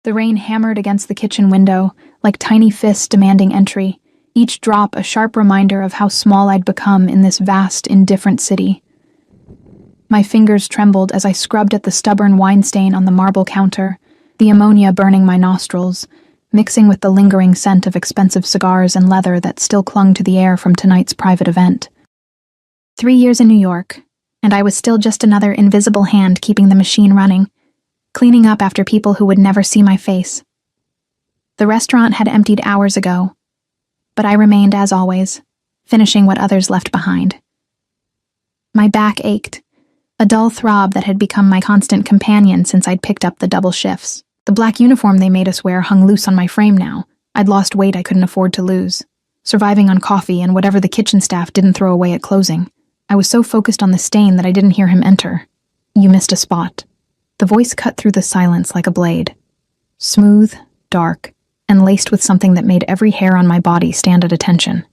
The rain hammered against the kitchen window, like tiny fists demanding entry, each drop a sharp reminder of how small I'd become in this vast, indifferent city. My fingers trembled as I scrubbed at the stubborn wine stain on the marble counter, the ammonia burning my nostrils, mixing with the lingering scent of expensive cigars and leather that still clung to the air from tonight's private event. 3 years in New York, and I was still just another invisible hand keeping the machine running, cleaning up after people who would never see my face. The restaurant had emptied hours ago, but I remained as always, finishing what others left behind. My back ached, a dull throb that had become my constant companion since I'd picked up the double shifts. The black uniform they made us wear hung loose on my frame now. I'd lost weight I couldn't afford to lose, surviving on coffee and whatever the kitchen staff didn't throw away at closing. I was so focused on the stain that I didn't hear him enter. "You missed a spot." The voice cut through the silence like a blade. Smooth, dark, and laced with something that made every hair on my body stand at attention.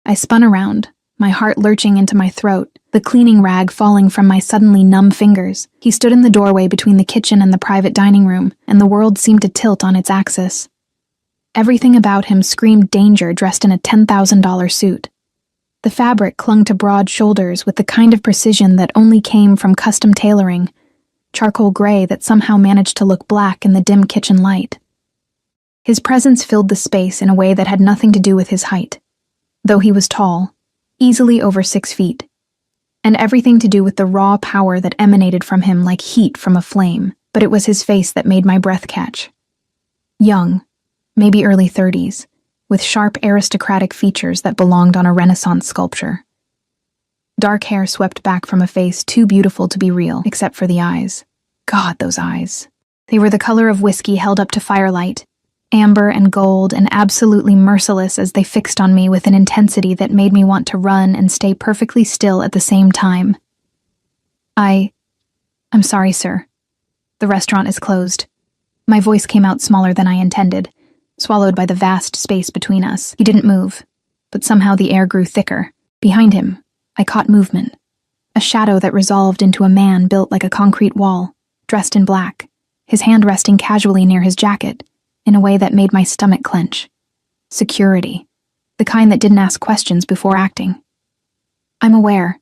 I spun around, my heart lurching into my throat, the cleaning rag falling from my suddenly numb fingers. He stood in the doorway between the kitchen and the private dining room, and the world seemed to tilt on its axis. Everything about him screamed danger dressed in a $10,000 suit. The fabric clung to broad shoulders with the kind of precision that only came from custom tailoring, charcoal gray that somehow managed to look black in the dim kitchen light. His presence filled the space in a way that had nothing to do with his height, though he was tall, easily over 6 feet, and everything to do with the raw power that emanated from him like heat from a flame, but it was his face that made my breath catch. Young, maybe early 30s, with sharp aristocratic features that belonged on a Renaissance sculpture. Dark hair swept back from a face too beautiful to be real, except for the eyes. God, those eyes. They were the color of whiskey held up to firelight, amber and gold and absolutely merciless as they fixed on me with an intensity that made me want to run and stay perfectly still at the same time. I'm sorry, sir. The restaurant is closed. My voice came out smaller than I intended, swallowed by the vast space between us. He didn't move, but somehow the air grew thicker. Behind him, I caught movement, a shadow that resolved into a man built like a concrete wall, dressed in black, his hand resting casually near his jacket, in a way that made my stomach clench. Security, the kind that didn't ask questions before acting. "I'm aware."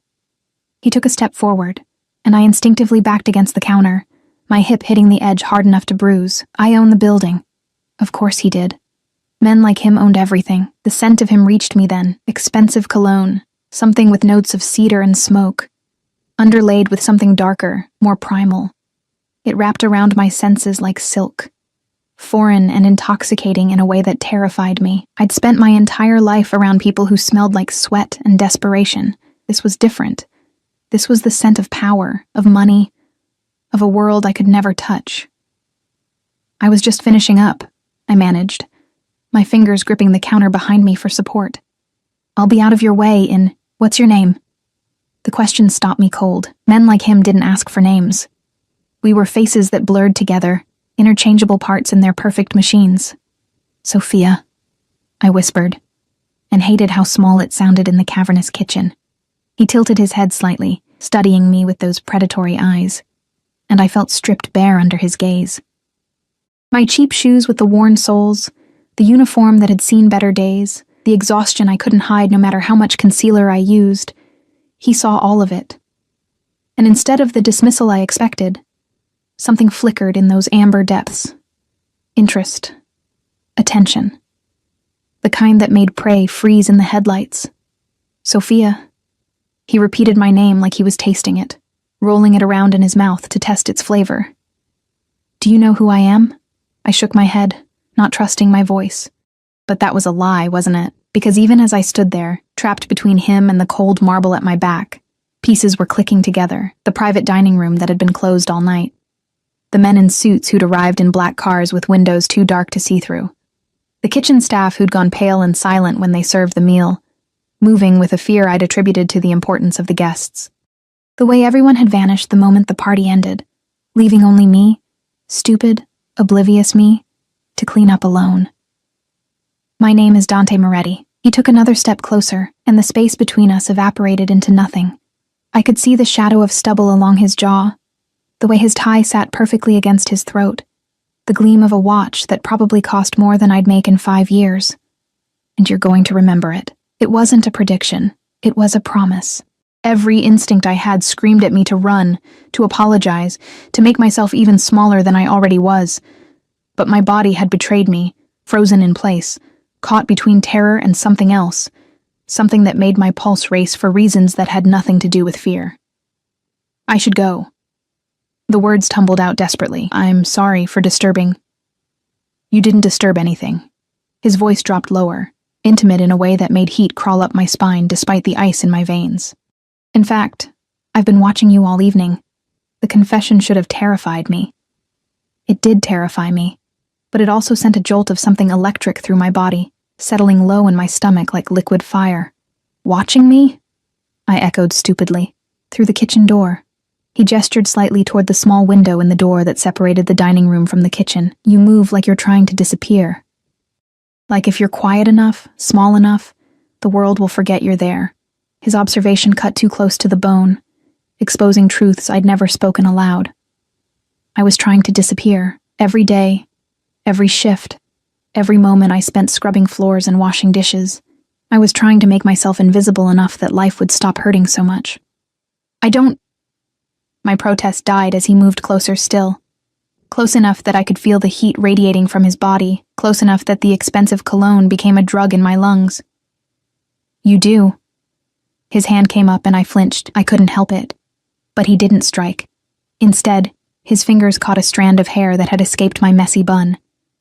He took a step forward, and I instinctively backed against the counter, my hip hitting the edge hard enough to bruise. "I own the building." Of course he did. Men like him owned everything. The scent of him reached me then, expensive cologne, something with notes of cedar and smoke, underlaid with something darker, more primal. It wrapped around my senses like silk, foreign and intoxicating in a way that terrified me. I'd spent my entire life around people who smelled like sweat and desperation. This was different. This was the scent of power, of money, of a world I could never touch. I was just finishing up, I managed, my fingers gripping the counter behind me for support. "I'll be out of your way in... What's your name?" The question stopped me cold. Men like him didn't ask for names. We were faces that blurred together, interchangeable parts in their perfect machines. "Sophia," I whispered, and hated how small it sounded in the cavernous kitchen. He tilted his head slightly, studying me with those predatory eyes, and I felt stripped bare under his gaze. My cheap shoes with the worn soles, the uniform that had seen better days, the exhaustion I couldn't hide no matter how much concealer I used, he saw all of it. And instead of the dismissal I expected, something flickered in those amber depths. Interest. Attention. The kind that made prey freeze in the headlights. "Sophia." He repeated my name like he was tasting it, rolling it around in his mouth to test its flavor. "Do you know who I am?" I shook my head, not trusting my voice. But that was a lie, wasn't it? Because even as I stood there, trapped between him and the cold marble at my back, pieces were clicking together, the private dining room that had been closed all night. The men in suits who'd arrived in black cars with windows too dark to see through. The kitchen staff who'd gone pale and silent when they served the meal, moving with a fear I'd attributed to the importance of the guests. The way everyone had vanished the moment the party ended, leaving only me, stupid, oblivious me, to clean up alone. "My name is Dante Moretti." He took another step closer, and the space between us evaporated into nothing. I could see the shadow of stubble along his jaw, the way his tie sat perfectly against his throat, the gleam of a watch that probably cost more than I'd make in 5 years. And you're going to remember it. It wasn't a prediction. It was a promise. Every instinct I had screamed at me to run, to apologize, to make myself even smaller than I already was. But my body had betrayed me, frozen in place, caught between terror and something else, something that made my pulse race for reasons that had nothing to do with fear. I should go. The words tumbled out desperately. I'm sorry for disturbing. You didn't disturb anything. His voice dropped lower, intimate in a way that made heat crawl up my spine despite the ice in my veins. In fact, I've been watching you all evening. The confession should have terrified me. It did terrify me, but it also sent a jolt of something electric through my body, settling low in my stomach like liquid fire. Watching me? I echoed stupidly. Through the kitchen door. He gestured slightly toward the small window in the door that separated the dining room from the kitchen. You move like you're trying to disappear. Like if you're quiet enough, small enough, the world will forget you're there. His observation cut too close to the bone, exposing truths I'd never spoken aloud. I was trying to disappear, every day, every shift, every moment I spent scrubbing floors and washing dishes. I was trying to make myself invisible enough that life would stop hurting so much. My protest died as he moved closer still. Close enough that I could feel the heat radiating from his body, close enough that the expensive cologne became a drug in my lungs. You do. His hand came up and I flinched. I couldn't help it. But he didn't strike. Instead, his fingers caught a strand of hair that had escaped my messy bun,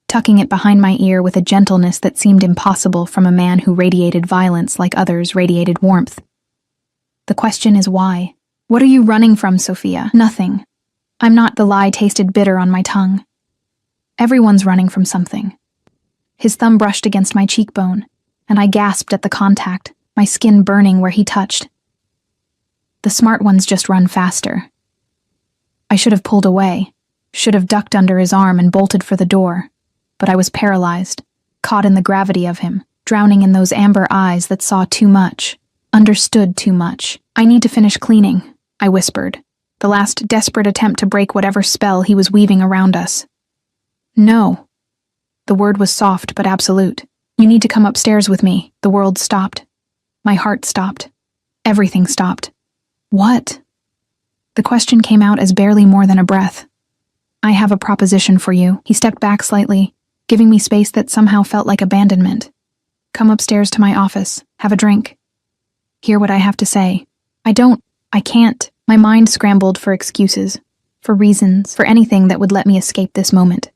tucking it behind my ear with a gentleness that seemed impossible from a man who radiated violence like others radiated warmth. The question is why? What are you running from, Sophia? Nothing. I'm not. The lie tasted bitter on my tongue. Everyone's running from something. His thumb brushed against my cheekbone, and I gasped at the contact, my skin burning where he touched. The smart ones just run faster. I should have pulled away, should have ducked under his arm and bolted for the door, but I was paralyzed, caught in the gravity of him, drowning in those amber eyes that saw too much, understood too much. I need to finish cleaning, I whispered, the last desperate attempt to break whatever spell he was weaving around us. No. The word was soft but absolute. You need to come upstairs with me. The world stopped. My heart stopped. Everything stopped. What? The question came out as barely more than a breath. I have a proposition for you. He stepped back slightly, giving me space that somehow felt like abandonment. Come upstairs to my office. Have a drink. Hear what I have to say. I can't. My mind scrambled for excuses, for reasons, for anything that would let me escape this moment.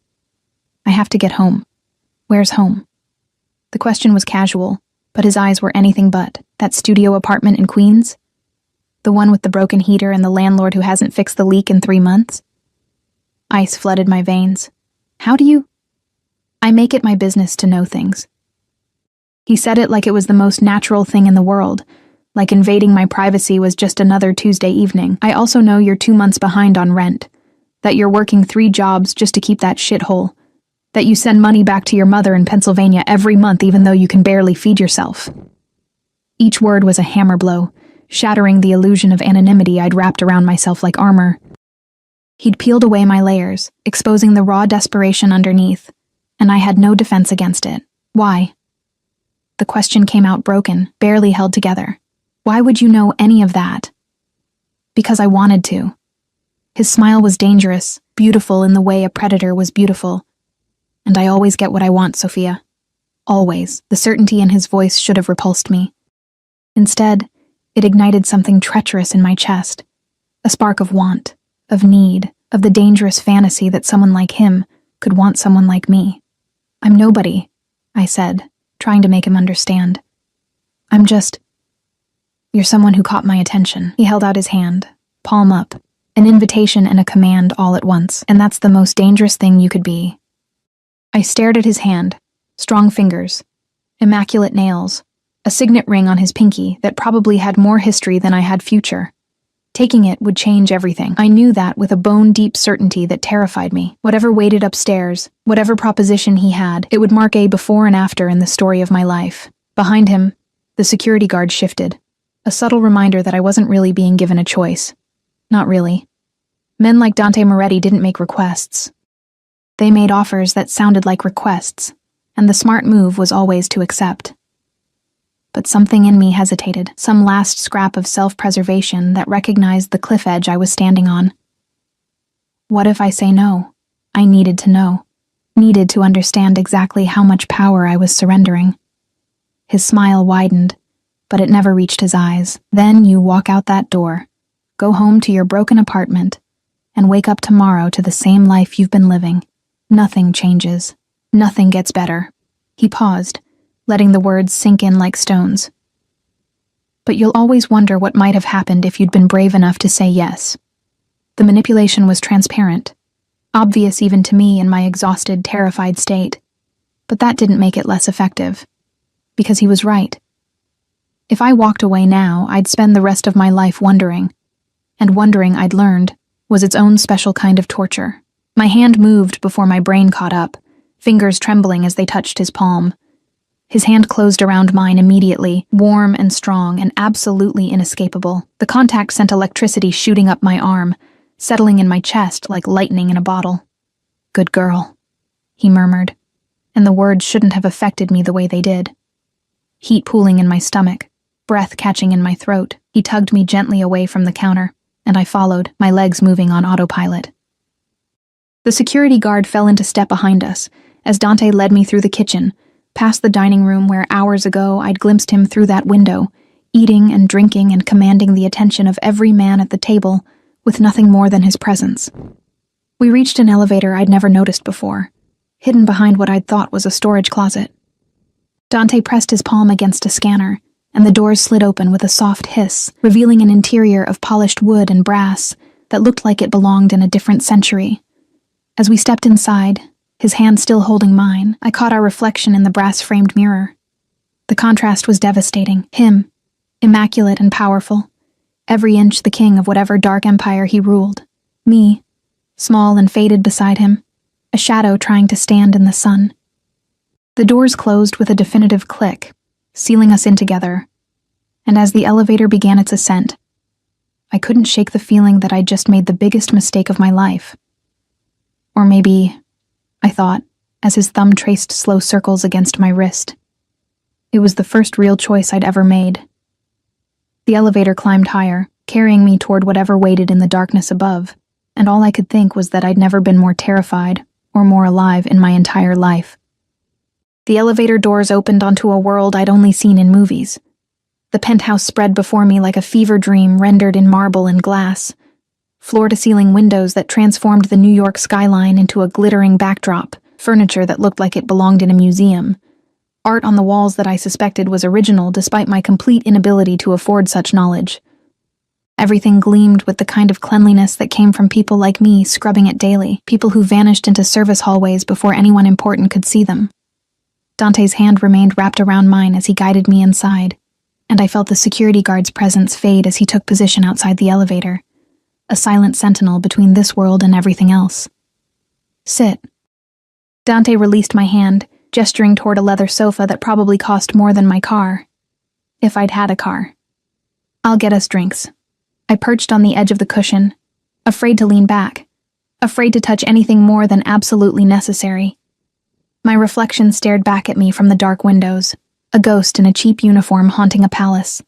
I have to get home. Where's home? The question was casual, but his eyes were anything but. That studio apartment in Queens? The one with the broken heater and the landlord who hasn't fixed the leak in 3 months? Ice flooded my veins. How do you? I make it my business to know things. He said it like it was the most natural thing in the world, like invading my privacy was just another Tuesday evening. I also know you're 2 months behind on rent, that you're working 3 jobs just to keep that shithole, that you send money back to your mother in Pennsylvania every month even though you can barely feed yourself. Each word was a hammer blow, shattering the illusion of anonymity I'd wrapped around myself like armor. He'd peeled away my layers, exposing the raw desperation underneath, and I had no defense against it. Why? The question came out broken, barely held together. Why would you know any of that? Because I wanted to. His smile was dangerous, beautiful in the way a predator was beautiful. And I always get what I want, Sophia. Always. The certainty in his voice should have repulsed me. Instead, it ignited something treacherous in my chest. A spark of want, of need, of the dangerous fantasy that someone like him could want someone like me. I'm nobody, I said, trying to make him understand. You're someone who caught my attention. He held out his hand, palm up, an invitation and a command all at once, and that's the most dangerous thing you could be. I stared at his hand, strong fingers, immaculate nails, a signet ring on his pinky that probably had more history than I had future. Taking it would change everything. I knew that with a bone-deep certainty that terrified me. Whatever waited upstairs, whatever proposition he had, it would mark a before and after in the story of my life. Behind him, the security guard shifted. A subtle reminder that I wasn't really being given a choice. Not really. Men like Dante Moretti didn't make requests. They made offers that sounded like requests, and the smart move was always to accept. But something in me hesitated, some last scrap of self-preservation that recognized the cliff edge I was standing on. What if I say no? I needed to know, needed to understand exactly how much power I was surrendering. His smile widened, but it never reached his eyes. Then you walk out that door, go home to your broken apartment, and wake up tomorrow to the same life you've been living. Nothing changes. Nothing gets better. He paused, letting the words sink in like stones. But you'll always wonder what might have happened if you'd been brave enough to say yes. The manipulation was transparent, obvious even to me in my exhausted, terrified state. But that didn't make it less effective. Because he was right. If I walked away now, I'd spend the rest of my life wondering. And wondering, I'd learned, was its own special kind of torture. My hand moved before my brain caught up, fingers trembling as they touched his palm. His hand closed around mine immediately, warm and strong and absolutely inescapable. The contact sent electricity shooting up my arm, settling in my chest like lightning in a bottle. "Good girl," he murmured, and the words shouldn't have affected me the way they did. Heat pooling in my stomach, breath catching in my throat, he tugged me gently away from the counter, and I followed, my legs moving on autopilot. The security guard fell into step behind us as Dante led me through the kitchen, past the dining room where hours ago I'd glimpsed him through that window, eating and drinking and commanding the attention of every man at the table with nothing more than his presence. We reached an elevator I'd never noticed before, hidden behind what I'd thought was a storage closet. Dante pressed his palm against a scanner, and the doors slid open with a soft hiss, revealing an interior of polished wood and brass that looked like it belonged in a different century. As we stepped inside, his hand still holding mine, I caught our reflection in the brass-framed mirror. The contrast was devastating. Him, immaculate and powerful, every inch the king of whatever dark empire he ruled. Me, small and faded beside him, a shadow trying to stand in the sun. The doors closed with a definitive click, sealing us in together, and as the elevator began its ascent, I couldn't shake the feeling that I'd just made the biggest mistake of my life. Or maybe, I thought, as his thumb traced slow circles against my wrist. It was the first real choice I'd ever made. The elevator climbed higher, carrying me toward whatever waited in the darkness above, and all I could think was that I'd never been more terrified or more alive in my entire life. The elevator doors opened onto a world I'd only seen in movies. The penthouse spread before me like a fever dream rendered in marble and glass, floor-to-ceiling windows that transformed the New York skyline into a glittering backdrop, furniture that looked like it belonged in a museum, art on the walls that I suspected was original despite my complete inability to afford such knowledge. Everything gleamed with the kind of cleanliness that came from people like me scrubbing it daily, people who vanished into service hallways before anyone important could see them. Dante's hand remained wrapped around mine as he guided me inside, and I felt the security guard's presence fade as he took position outside the elevator, a silent sentinel between this world and everything else. "Sit." Dante released my hand, gesturing toward a leather sofa that probably cost more than my car. If I'd had a car. "I'll get us drinks." I perched on the edge of the cushion, afraid to lean back, afraid to touch anything more than absolutely necessary. My reflection stared back at me from the dark windows, a ghost in a cheap uniform haunting a palace.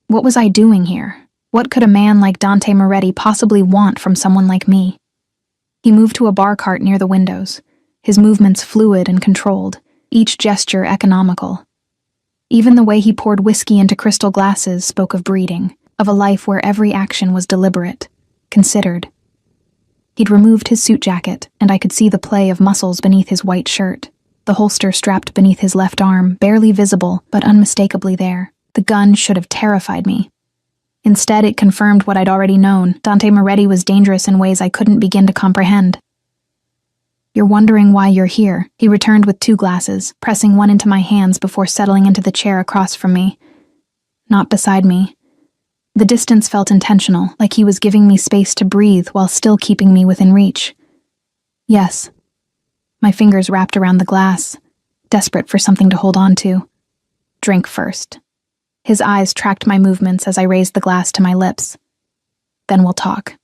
What was I doing here? What could a man like Dante Moretti possibly want from someone like me? He moved to a bar cart near the windows, his movements fluid and controlled, each gesture economical. Even the way he poured whiskey into crystal glasses spoke of breeding, of a life where every action was deliberate, considered. He'd removed his suit jacket, and I could see the play of muscles beneath his white shirt, the holster strapped beneath his left arm, barely visible, but unmistakably there. The gun should have terrified me. Instead, it confirmed what I'd already known. Dante Moretti was dangerous in ways I couldn't begin to comprehend. "You're wondering why you're here," he returned with 2 glasses, pressing one into my hands before settling into the chair across from me. Not beside me. The distance felt intentional, like he was giving me space to breathe while still keeping me within reach. "Yes." My fingers wrapped around the glass, desperate for something to hold on to. "Drink first." His eyes tracked my movements as I raised the glass to my lips. "Then we'll talk."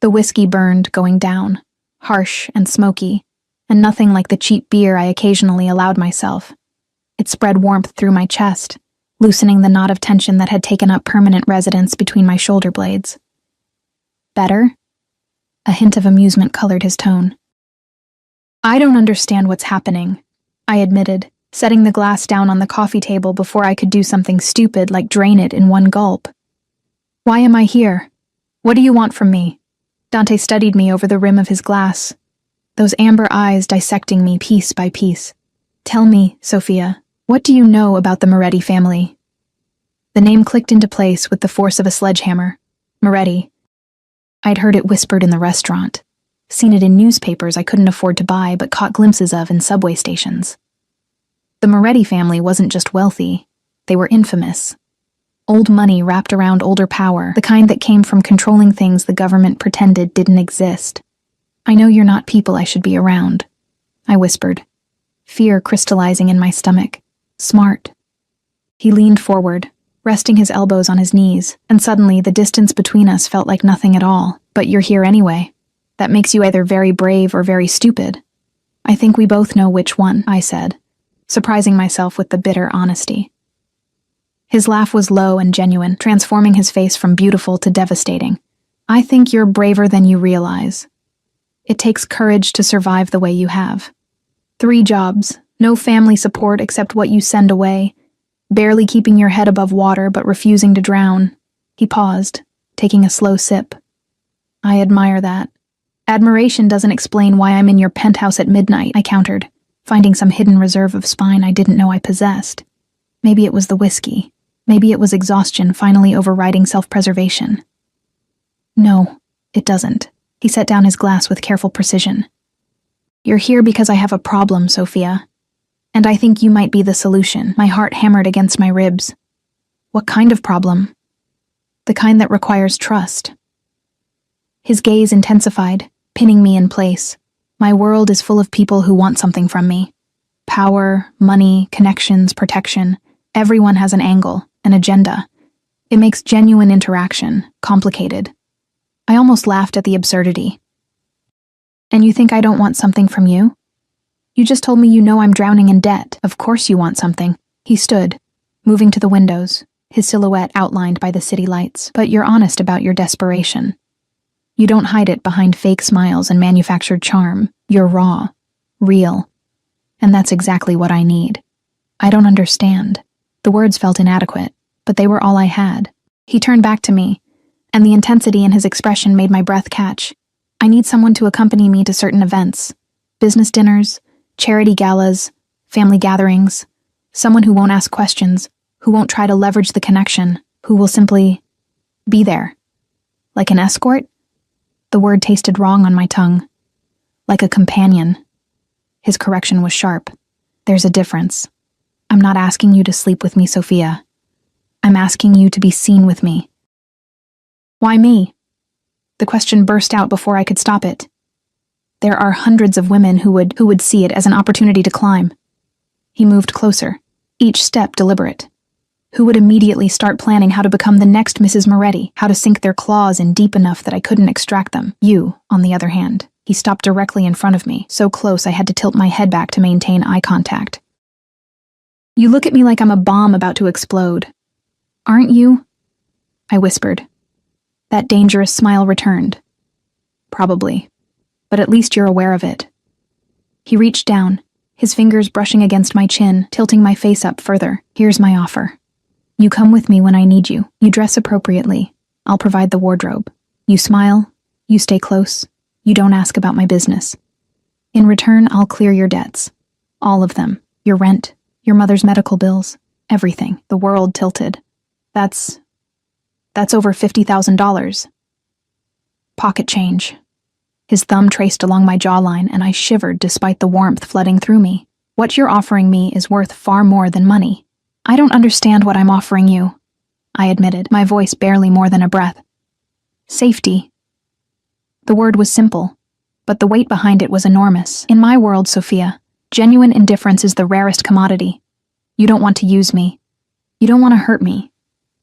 The whiskey burned, going down, harsh and smoky, and nothing like the cheap beer I occasionally allowed myself. It spread warmth through my chest, loosening the knot of tension that had taken up permanent residence between my shoulder blades. Better? A hint of amusement colored his tone. I don't understand what's happening, I admitted, setting the glass down on the coffee table before I could do something stupid like drain it in one gulp. Why am I here? What do you want from me? Dante studied me over the rim of his glass, those amber eyes dissecting me piece by piece. Tell me, Sophia, what do you know about the Moretti family? The name clicked into place with the force of a sledgehammer. Moretti. I'd heard it whispered in the restaurant, seen it in newspapers I couldn't afford to buy but caught glimpses of in subway stations. The Moretti family wasn't just wealthy, they were infamous. Old money wrapped around older power, the kind that came from controlling things the government pretended didn't exist. I know you're not people I should be around, I whispered, fear crystallizing in my stomach. Smart. He leaned forward, resting his elbows on his knees, and suddenly the distance between us felt like nothing at all. But you're here anyway. That makes you either very brave or very stupid. I think we both know which one, I said, surprising myself with the bitter honesty. His laugh was low and genuine, transforming his face from beautiful to devastating. I think you're braver than you realize. It takes courage to survive the way you have. 3 jobs, no family support except what you send away, barely keeping your head above water but refusing to drown. He paused, taking a slow sip. I admire that. Admiration doesn't explain why I'm in your penthouse at midnight, I countered, finding some hidden reserve of spine I didn't know I possessed. Maybe it was the whiskey. Maybe it was exhaustion finally overriding self-preservation. No, it doesn't. He set down his glass with careful precision. You're here because I have a problem, Sophia. And I think you might be the solution. My heart hammered against my ribs. What kind of problem? The kind that requires trust. His gaze intensified, pinning me in place. My world is full of people who want something from me. Power, money, connections, protection. Everyone has an angle, an agenda. It makes genuine interaction complicated. I almost laughed at the absurdity. And you think I don't want something from you? You just told me you know I'm drowning in debt. Of course you want something. He stood, moving to the windows, his silhouette outlined by the city lights. But you're honest about your desperation. You don't hide it behind fake smiles and manufactured charm. You're raw, real. And that's exactly what I need. I don't understand. The words felt inadequate, but they were all I had. He turned back to me, and the intensity in his expression made my breath catch. I need someone to accompany me to certain events. Business dinners, charity galas, family gatherings. Someone who won't ask questions, who won't try to leverage the connection, who will simply be there. Like an escort? The word tasted wrong on my tongue. Like a companion. His correction was sharp. There's a difference. I'm not asking you to sleep with me, Sophia. I'm asking you to be seen with me. Why me? The question burst out before I could stop it. There are hundreds of women who would see it as an opportunity to climb. He moved closer, each step deliberate. Who would immediately start planning how to become the next Mrs. Moretti, how to sink their claws in deep enough that I couldn't extract them. You, on the other hand. He stopped directly in front of me, so close I had to tilt my head back to maintain eye contact. You look at me like I'm a bomb about to explode. Aren't you? I whispered. That dangerous smile returned. Probably. But at least you're aware of it. He reached down, his fingers brushing against my chin, tilting my face up further. Here's my offer. You come with me when I need you. You dress appropriately. I'll provide the wardrobe. You smile. You stay close. You don't ask about my business. In return, I'll clear your debts. All of them. Your rent, your mother's medical bills, everything. The world tilted. That's over $50,000. Pocket change. His thumb traced along my jawline, and I shivered despite the warmth flooding through me. What you're offering me is worth far more than money. I don't understand what I'm offering you, I admitted, my voice barely more than a breath. Safety. The word was simple, but the weight behind it was enormous. In my world, Sophia, genuine indifference is the rarest commodity. You don't want to use me. You don't want to hurt me.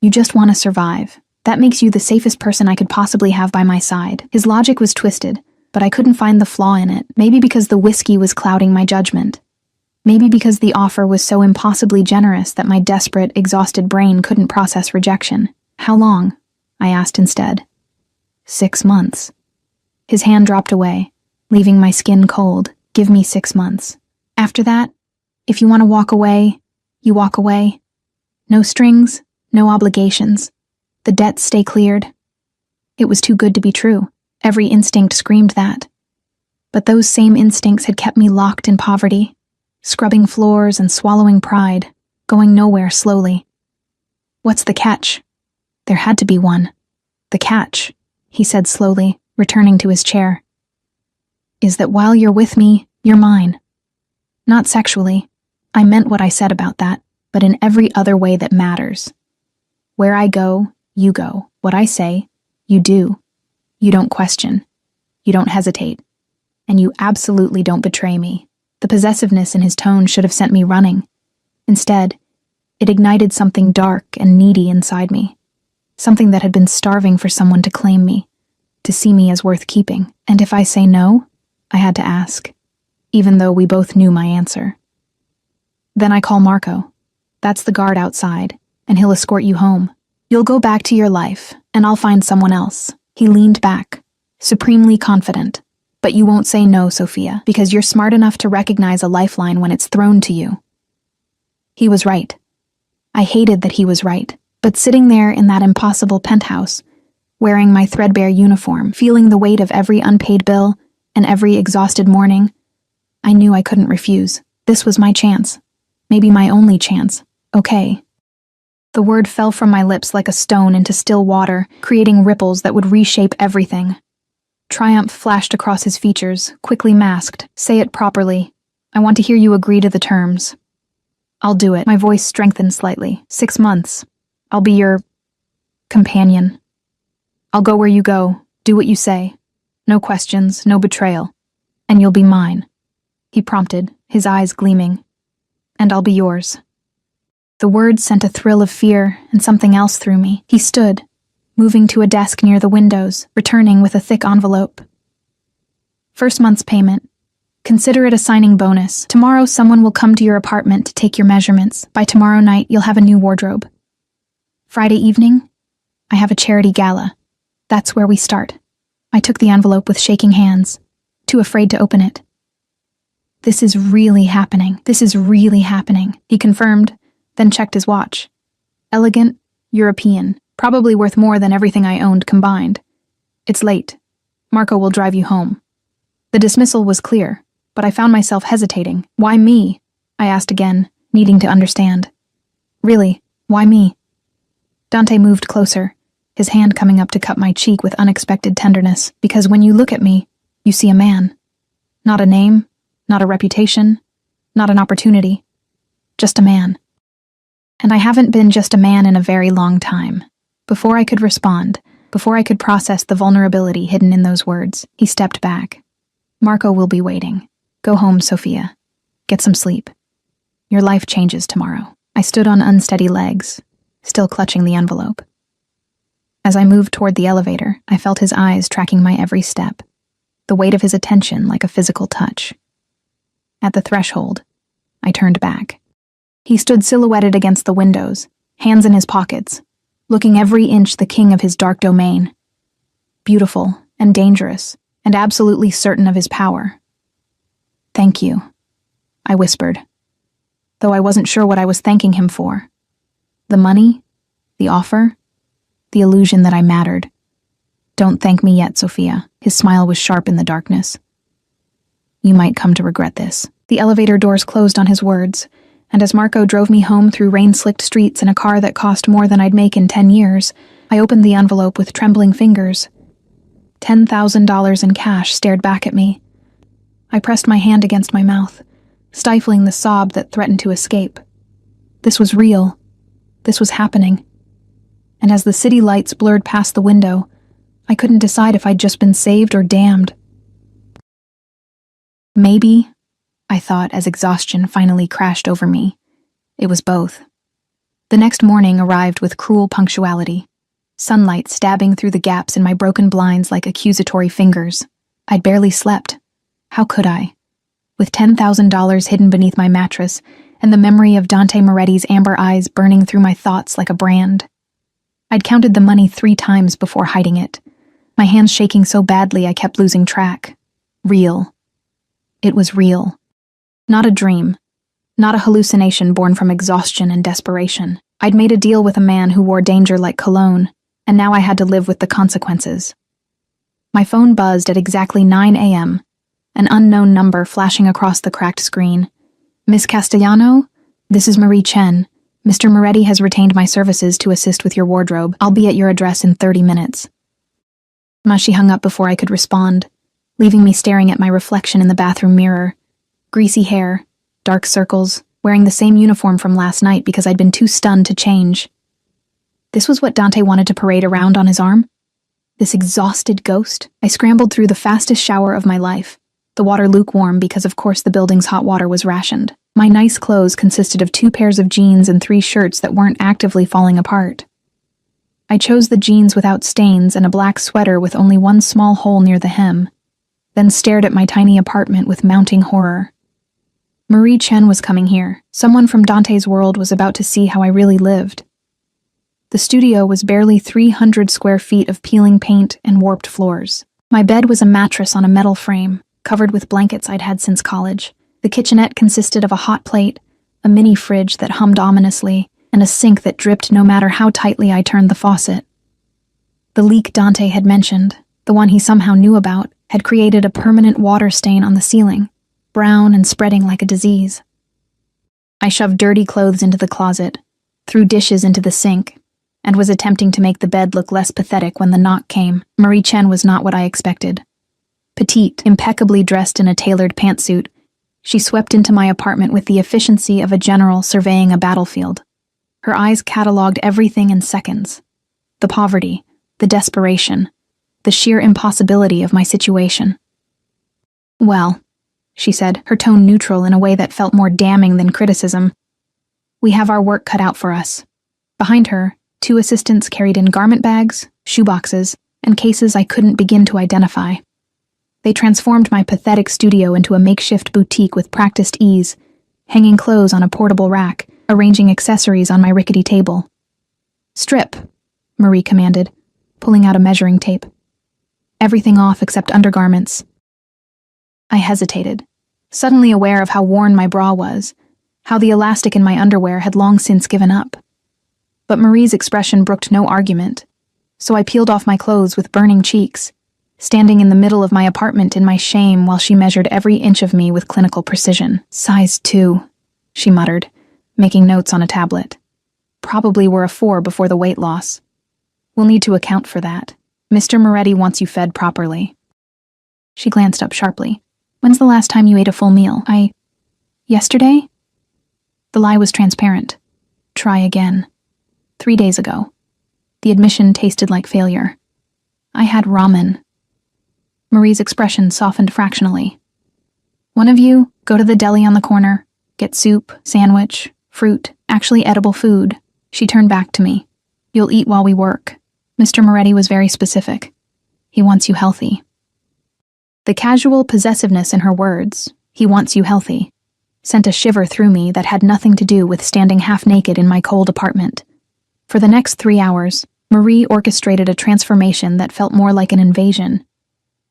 You just want to survive. That makes you the safest person I could possibly have by my side. His logic was twisted, but I couldn't find the flaw in it. Maybe because the whiskey was clouding my judgment. Maybe because the offer was so impossibly generous that my desperate, exhausted brain couldn't process rejection. How long? I asked instead. 6 months. His hand dropped away, leaving my skin cold. Give me 6 months. After that, if you want to walk away, you walk away. No strings, no obligations. The debts stay cleared. It was too good to be true. Every instinct screamed that. But those same instincts had kept me locked in poverty, scrubbing floors and swallowing pride, going nowhere slowly. What's the catch? There had to be one. The catch, he said slowly, returning to his chair, is that while you're with me, you're mine. Not sexually. I meant what I said about that, but in every other way that matters. Where I go, you go. What I say, you do. You don't question. You don't hesitate. And you absolutely don't betray me. The possessiveness in his tone should have sent me running. Instead, it ignited something dark and needy inside me. Something that had been starving for someone to claim me, to see me as worth keeping. And if I say no, I had to ask, even though we both knew my answer. Then I call Marco. That's the guard outside, and he'll escort you home. You'll go back to your life, and I'll find someone else. He leaned back, supremely confident. But you won't say no, Sophia, because you're smart enough to recognize a lifeline when it's thrown to you. He was right. I hated that he was right, but sitting there in that impossible penthouse, wearing my threadbare uniform, feeling the weight of every unpaid bill and every exhausted morning, I knew I couldn't refuse. This was my chance. Maybe my only chance. Okay. The word fell from my lips like a stone into still water, creating ripples that would reshape everything. Triumph flashed across his features, quickly masked. Say it properly. I want to hear you agree to the terms. I'll do it. My voice strengthened slightly. 6 months. I'll be your companion. I'll go where you go, do what you say. No questions, no betrayal. And you'll be mine. He prompted, his eyes gleaming. And I'll be yours. The words sent a thrill of fear and something else through me. He stood, moving to a desk near the windows, returning with a thick envelope. First month's payment. Consider it a signing bonus. Tomorrow someone will come to your apartment to take your measurements. By tomorrow night, you'll have a new wardrobe. Friday evening, I have a charity gala. That's where we start. I took the envelope with shaking hands, too afraid to open it. This is really happening. This is really happening, he confirmed, then checked his watch. Elegant, European, probably worth more than everything I owned combined. It's late. Marco will drive you home. The dismissal was clear, but I found myself hesitating. Why me? I asked again, needing to understand. Really, why me? Dante moved closer, his hand coming up to cup my cheek with unexpected tenderness, because when you look at me, you see a man. Not a name, not a reputation, not an opportunity. Just a man. And I haven't been just a man in a very long time. Before I could respond, before I could process the vulnerability hidden in those words, he stepped back. Marco will be waiting. Go home, Sophia. Get some sleep. Your life changes tomorrow. I stood on unsteady legs, still clutching the envelope. As I moved toward the elevator, I felt his eyes tracking my every step, the weight of his attention like a physical touch. At the threshold, I turned back. He stood silhouetted against the windows, hands in his pockets, looking every inch the king of his dark domain. Beautiful and dangerous, and absolutely certain of his power. Thank you, I whispered, though I wasn't sure what I was thanking him for. The money? The offer? The illusion that I mattered. Don't thank me yet, Sophia. His smile was sharp in the darkness. You might come to regret this. The elevator doors closed on his words, and as Marco drove me home through rain-slicked streets in a car that cost more than I'd make in 10 years, I opened the envelope with trembling fingers. $10,000 in cash stared back at me. I pressed my hand against my mouth, stifling the sob that threatened to escape. This was real. This was happening. And as the city lights blurred past the window, I couldn't decide if I'd just been saved or damned. Maybe, I thought as exhaustion finally crashed over me. It was both. The next morning arrived with cruel punctuality, sunlight stabbing through the gaps in my broken blinds like accusatory fingers. I'd barely slept. How could I? With $10,000 hidden beneath my mattress and the memory of Dante Moretti's amber eyes burning through my thoughts like a brand. I'd counted the money 3 times before hiding it, my hands shaking so badly I kept losing track. Real. It was real. Not a dream. Not a hallucination born from exhaustion and desperation. I'd made a deal with a man who wore danger like cologne, and now I had to live with the consequences. My phone buzzed at exactly 9 a.m., an unknown number flashing across the cracked screen. Miss Castellano? This is Marie Chen. Mr. Moretti has retained my services to assist with your wardrobe. I'll be at your address in 30 minutes. She hung up before I could respond, leaving me staring at my reflection in the bathroom mirror. Greasy hair, dark circles, wearing the same uniform from last night because I'd been too stunned to change. This was what Dante wanted to parade around on his arm? This exhausted ghost? I scrambled through the fastest shower of my life, the water lukewarm because of course the building's hot water was rationed. My nice clothes consisted of 2 pairs of jeans and 3 shirts that weren't actively falling apart. I chose the jeans without stains and a black sweater with only 1 small hole near the hem, then stared at my tiny apartment with mounting horror. Marie Chen was coming here. Someone from Dante's world was about to see how I really lived. The studio was barely 300 square feet of peeling paint and warped floors. My bed was a mattress on a metal frame, covered with blankets I'd had since college. The kitchenette consisted of a hot plate, a mini fridge that hummed ominously, and a sink that dripped no matter how tightly I turned the faucet. The leak Dante had mentioned, the one he somehow knew about, had created a permanent water stain on the ceiling, brown and spreading like a disease. I shoved dirty clothes into the closet, threw dishes into the sink, and was attempting to make the bed look less pathetic when the knock came. Marie Chen was not what I expected. Petite, impeccably dressed in a tailored pantsuit, she swept into my apartment with the efficiency of a general surveying a battlefield. Her eyes cataloged everything in seconds. The poverty, the desperation, the sheer impossibility of my situation. "Well," she said, her tone neutral in a way that felt more damning than criticism, "we have our work cut out for us." Behind her, 2 assistants carried in garment bags, shoeboxes, and cases I couldn't begin to identify. They transformed my pathetic studio into a makeshift boutique with practiced ease, hanging clothes on a portable rack, arranging accessories on my rickety table. "Strip," Marie commanded, pulling out a measuring tape. "Everything off except undergarments." I hesitated, suddenly aware of how worn my bra was, how the elastic in my underwear had long since given up. But Marie's expression brooked no argument, so I peeled off my clothes with burning cheeks, standing in the middle of my apartment in my shame while she measured every inch of me with clinical precision. "Size 2, she muttered, making notes on a tablet. "Probably were a 4 before the weight loss. We'll need to account for that. Mr. Moretti wants you fed properly." She glanced up sharply. "When's the last time you ate a full meal?" "Yesterday?" The lie was transparent. Try again. 3 days ago. The admission tasted like failure. "I had ramen." Marie's expression softened fractionally. "One of you, go to the deli on the corner. Get soup, sandwich, fruit, actually edible food." She turned back to me. "You'll eat while we work." Mr. Moretti was very specific. He wants you healthy. The casual possessiveness in her words, "he wants you healthy," sent a shiver through me that had nothing to do with standing half naked in my cold apartment. For the next 3 hours, Marie orchestrated a transformation that felt more like an invasion.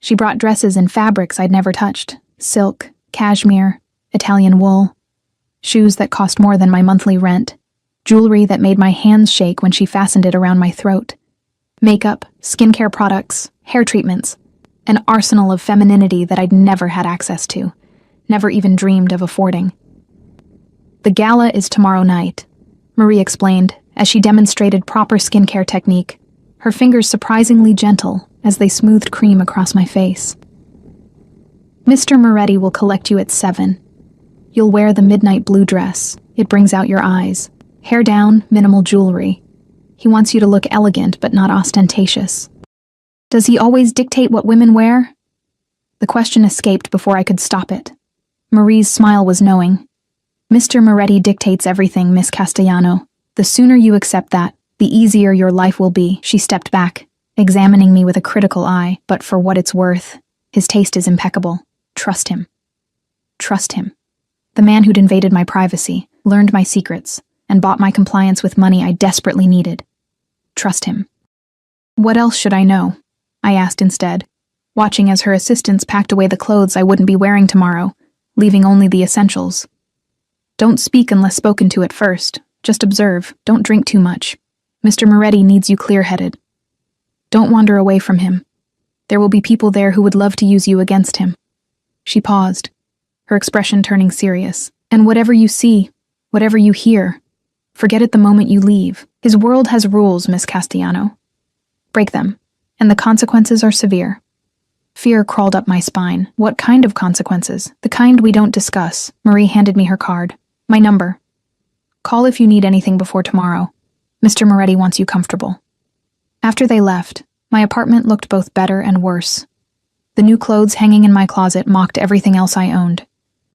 She brought dresses and fabrics I'd never touched, silk, cashmere, Italian wool, shoes that cost more than my monthly rent, jewelry that made my hands shake when she fastened it around my throat, makeup, skincare products, hair treatments, an arsenal of femininity that I'd never had access to, never even dreamed of affording. "The gala is tomorrow night," Marie explained as she demonstrated proper skincare technique, her fingers surprisingly gentle as they smoothed cream across my face. "Mr. Moretti will collect you at 7. You'll wear the midnight blue dress. It brings out your eyes. Hair down, minimal jewelry. He wants you to look elegant but not ostentatious." "Does he always dictate what women wear?" The question escaped before I could stop it. Marie's smile was knowing. "Mr. Moretti dictates everything, Miss Castellano. The sooner you accept that, the easier your life will be." She stepped back, examining me with a critical eye, "But for what it's worth, His taste is impeccable. Trust him. Trust him. The man who'd invaded my privacy, learned my secrets, and bought my compliance with money I desperately needed. Trust him. What else should I know? I asked instead, watching as her assistants packed away the clothes I wouldn't be wearing tomorrow, leaving only the essentials. Don't speak unless spoken to at first. Just observe. Don't drink too much. Mr. Moretti needs you clear-headed. Don't wander away from him. There will be people there who would love to use you against him. She paused, her expression turning serious. And whatever you see, whatever you hear, forget it the moment you leave. His world has rules, Miss Castellano. Break them, and the consequences are severe. Fear crawled up my spine. What kind of consequences? The kind we don't discuss. Marie handed me her card. My number. Call if you need anything before tomorrow. Mr. Moretti wants you comfortable. After they left, my apartment looked both better and worse. The new clothes hanging in my closet mocked everything else I owned.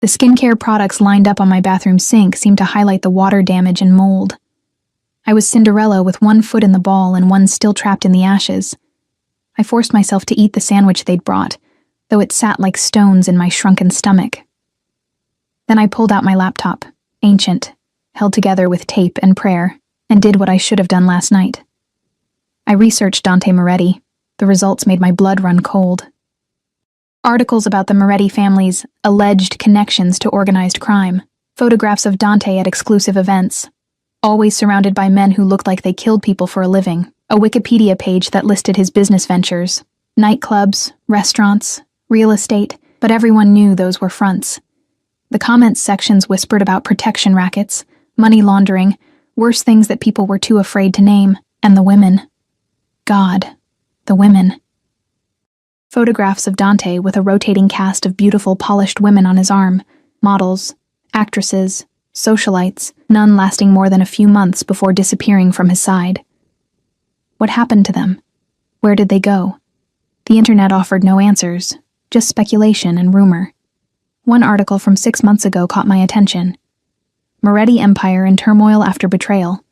The skincare products lined up on my bathroom sink seemed to highlight the water damage and mold. I was Cinderella with one foot in the ball and one still trapped in the ashes. I forced myself to eat the sandwich they'd brought, though it sat like stones in my shrunken stomach. Then I pulled out my laptop, ancient, held together with tape and prayer, and did what I should have done last night. I researched Dante Moretti. The results made my blood run cold. Articles about the Moretti family's alleged connections to organized crime, photographs of Dante at exclusive events, always surrounded by men who looked like they killed people for a living, a Wikipedia page that listed his business ventures, nightclubs, restaurants, real estate, but everyone knew those were fronts. The comments sections whispered about protection rackets, money laundering, worse things that people were too afraid to name, and the women. God, the women. Photographs of Dante with a rotating cast of beautiful, polished women on his arm, models, actresses, socialites, none lasting more than a few months before disappearing from his side. What happened to them? Where did they go? The internet offered no answers, just speculation and rumor. One article from 6 months ago caught my attention. Moretti Empire in turmoil after betrayal.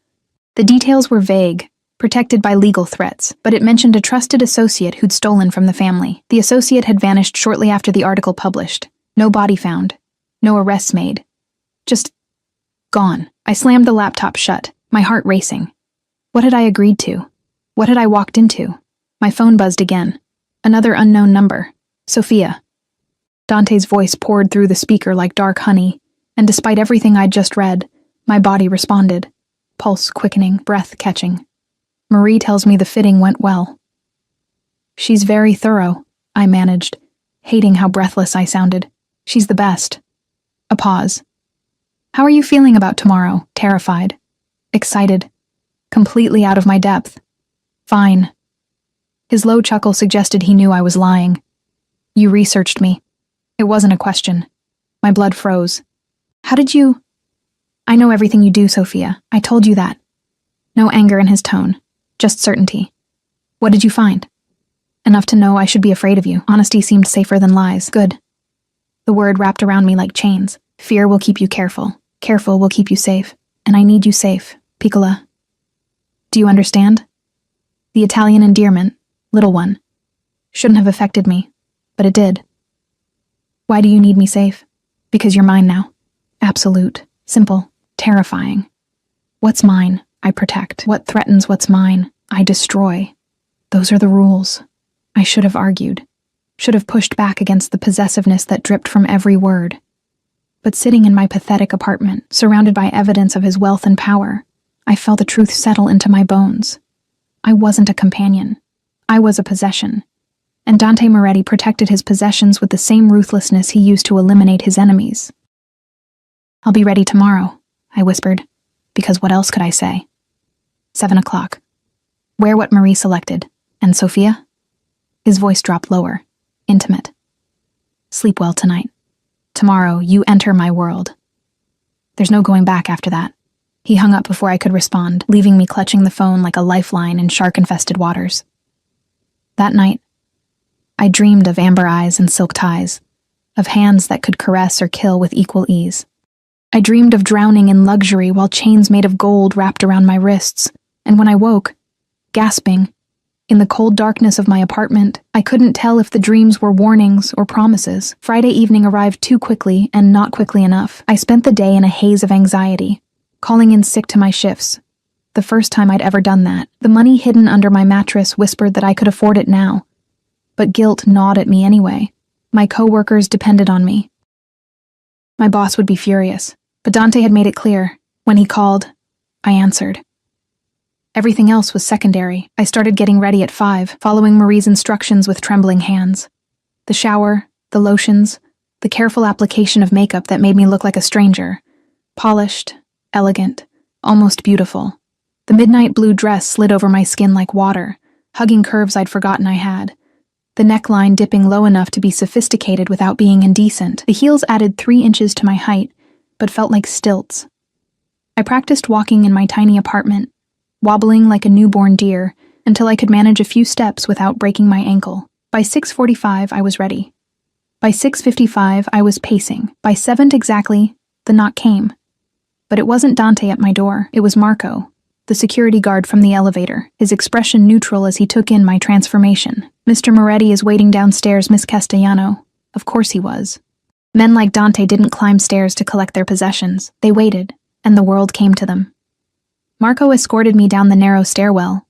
The details were vague, protected by legal threats, but it mentioned a trusted associate who'd stolen from the family. The associate had vanished shortly after the article published. No body found. No arrests made. Just gone. I slammed the laptop shut, my heart racing. What had I agreed to? What had I walked into? My phone buzzed again. Another unknown number. Sophia. Dante's voice poured through the speaker like dark honey, and despite everything I'd just read, my body responded. Pulse quickening, breath catching. Marie tells me the fitting went well. She's very thorough, I managed, hating how breathless I sounded. She's the best. A pause. How are you feeling about tomorrow? Terrified. Excited. Completely out of my depth. Fine. His low chuckle suggested he knew I was lying. You researched me. It wasn't a question. My blood froze. How did you... I know everything you do, Sophia. I told you that. No anger in his tone. Just certainty. What did you find? Enough to know I should be afraid of you. Honesty seemed safer than lies. Good. The word wrapped around me like chains. Fear will keep you careful. Careful will keep you safe. And I need you safe, Piccola. Do you understand? The Italian endearment, little one, shouldn't have affected me, but it did. Why do you need me safe? Because you're mine now. Absolute. Simple. Terrifying. What's mine, I protect. What threatens what's mine, I destroy. Those are the rules. I should have argued. Should have pushed back against the possessiveness that dripped from every word. But sitting in my pathetic apartment, surrounded by evidence of his wealth and power, I felt the truth settle into my bones. I wasn't a companion. I was a possession. And Dante Moretti protected his possessions with the same ruthlessness he used to eliminate his enemies. I'll be ready tomorrow, I whispered, because what else could I say? 7 o'clock. Wear what Marie selected. And Sophia? His voice dropped lower, intimate. Sleep well tonight. Tomorrow, you enter my world. There's no going back after that. He hung up before I could respond, leaving me clutching the phone like a lifeline in shark-infested waters. That night, I dreamed of amber eyes and silk ties, of hands that could caress or kill with equal ease. I dreamed of drowning in luxury while chains made of gold wrapped around my wrists, and when I woke, gasping, In the cold darkness of my apartment, I couldn't tell if the dreams were warnings or promises. Friday evening arrived too quickly and not quickly enough. I spent the day in a haze of anxiety, calling in sick to my shifts. The first time I'd ever done that. The money hidden under my mattress whispered that I could afford it now. But guilt gnawed at me anyway. My co-workers depended on me. My boss would be furious, but Dante had made it clear. When he called, I answered. Everything else was secondary. I started getting ready at 5, following Marie's instructions with trembling hands. The shower, the lotions, the careful application of makeup that made me look like a stranger. Polished, elegant, almost beautiful. The midnight blue dress slid over my skin like water, hugging curves I'd forgotten I had. The neckline dipping low enough to be sophisticated without being indecent. The heels added 3 inches to my height, but felt like stilts. I practiced walking in my tiny apartment, wobbling like a newborn deer, until I could manage a few steps without breaking my ankle. By 6:45, I was ready. By 6:55, I was pacing. By 7 exactly, the knock came. But it wasn't Dante at my door, it was Marco, the security guard from the elevator, his expression neutral as he took in my transformation. "Mr. Moretti is waiting downstairs, Miss Castellano." Of course he was. Men like Dante didn't climb stairs to collect their possessions. They waited, and the world came to them. Marco escorted me down the narrow stairwell,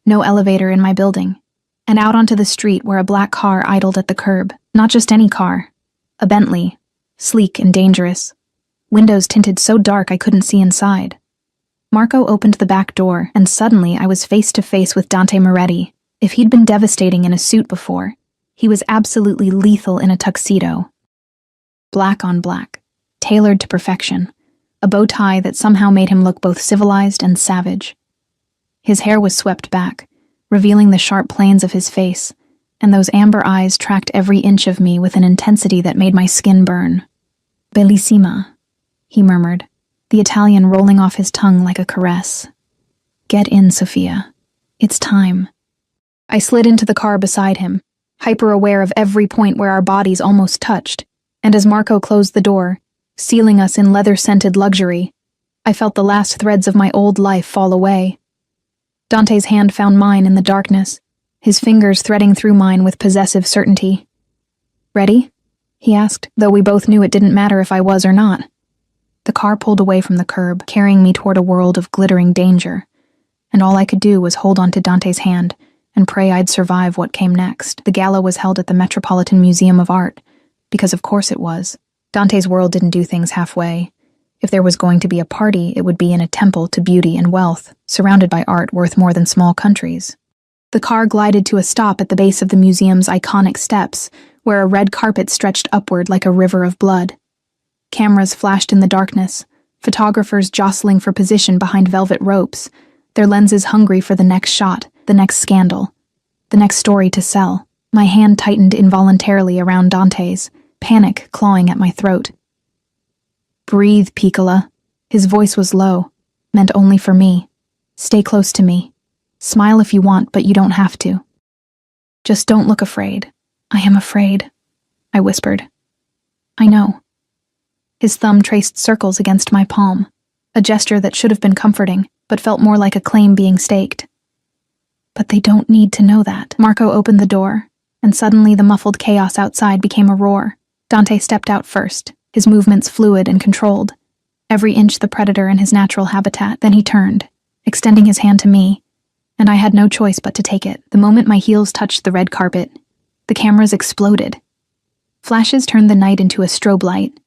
no elevator in my building, and out onto the street where a black car idled at the curb. Not just any car. A Bentley, sleek and dangerous. Windows tinted so dark I couldn't see inside. Marco opened the back door, and suddenly I was face to face with Dante Moretti. If he'd been devastating in a suit before, he was absolutely lethal in a tuxedo. Black on black, tailored to perfection. A bow tie that somehow made him look both civilized and savage. His hair was swept back, revealing the sharp planes of his face, and those amber eyes tracked every inch of me with an intensity that made my skin burn. "Bellissima," he murmured, the Italian rolling off his tongue like a caress. "Get in, Sophia. It's time." I slid into the car beside him, hyper-aware of every point where our bodies almost touched, and as Marco closed the door, sealing us in leather-scented luxury, I felt the last threads of my old life fall away. Dante's hand found mine in the darkness, his fingers threading through mine with possessive certainty. "Ready?" he asked, though we both knew it didn't matter if I was or not. The car pulled away from the curb, carrying me toward a world of glittering danger, and all I could do was hold onto Dante's hand and pray I'd survive what came next. The gala was held at the Metropolitan Museum of Art, because of course it was. Dante's world didn't do things halfway. If there was going to be a party, it would be in a temple to beauty and wealth, surrounded by art worth more than small countries. The car glided to a stop at the base of the museum's iconic steps, where a red carpet stretched upward like a river of blood. Cameras flashed in the darkness, photographers jostling for position behind velvet ropes, their lenses hungry for the next shot, the next scandal, the next story to sell. My hand tightened involuntarily around Dante's, panic clawing at my throat. "Breathe, Piccola." His voice was low, meant only for me. "Stay close to me. Smile if you want, but you don't have to. Just don't look afraid." "I am afraid," I whispered. "I know." His thumb traced circles against my palm, a gesture that should have been comforting, but felt more like a claim being staked. "But they don't need to know that." Marco opened the door, and suddenly the muffled chaos outside became a roar. Dante stepped out first, his movements fluid and controlled, every inch the predator in his natural habitat. Then he turned, extending his hand to me, and I had no choice but to take it. The moment my heels touched the red carpet, the cameras exploded. Flashes turned the night into a strobe light,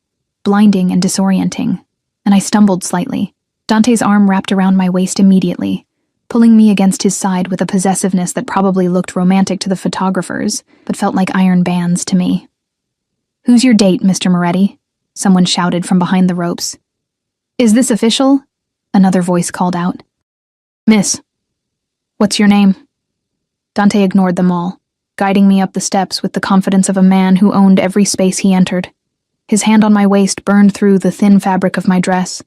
blinding and disorienting, and I stumbled slightly. Dante's arm wrapped around my waist immediately, pulling me against his side with a possessiveness that probably looked romantic to the photographers, but felt like iron bands to me. "Who's your date, Mr. Moretti?" someone shouted from behind the ropes. "Is this official?" another voice called out. "Miss, what's your name?" Dante ignored them all, guiding me up the steps with the confidence of a man who owned every space he entered. His hand on my waist burned through the thin fabric of my dress,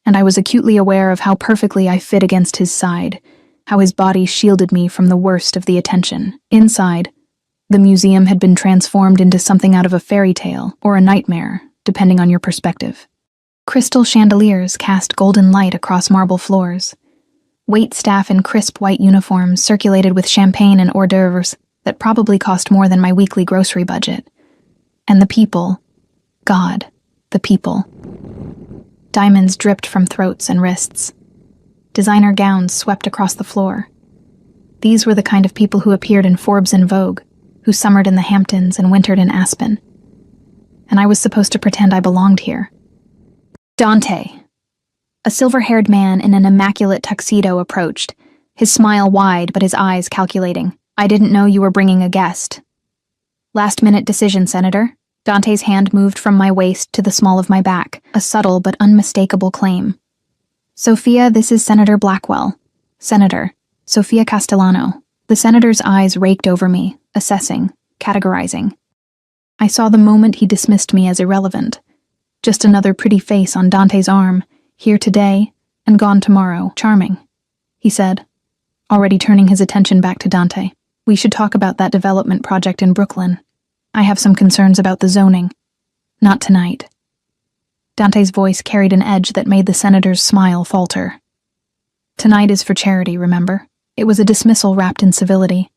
and I was acutely aware of how perfectly I fit against his side, how his body shielded me from the worst of the attention. Inside, the museum had been transformed into something out of a fairy tale or a nightmare, depending on your perspective. Crystal chandeliers cast golden light across marble floors. Wait staff in crisp white uniforms circulated with champagne and hors d'oeuvres that probably cost more than my weekly grocery budget. And the people. God, the people. Diamonds dripped from throats and wrists. Designer gowns swept across the floor. These were the kind of people who appeared in Forbes and Vogue, who summered in the Hamptons and wintered in Aspen. And I was supposed to pretend I belonged here. Dante. A silver-haired man in an immaculate tuxedo approached, his smile wide but his eyes calculating. I didn't know you were bringing a guest. Last-minute decision, Senator. Dante's hand moved from my waist to the small of my back, a subtle but unmistakable claim. Sophia, this is Senator Blackwell. Senator. Sophia Castellano. The senator's eyes raked over me, assessing, categorizing. I saw the moment he dismissed me as irrelevant. Just another pretty face on Dante's arm, here today and gone tomorrow. Charming, he said, already turning his attention back to Dante. We should talk about that development project in Brooklyn. I have some concerns about the zoning. Not tonight. Dante's voice carried an edge that made the senator's smile falter. Tonight is for charity, remember? It was a dismissal wrapped in civility,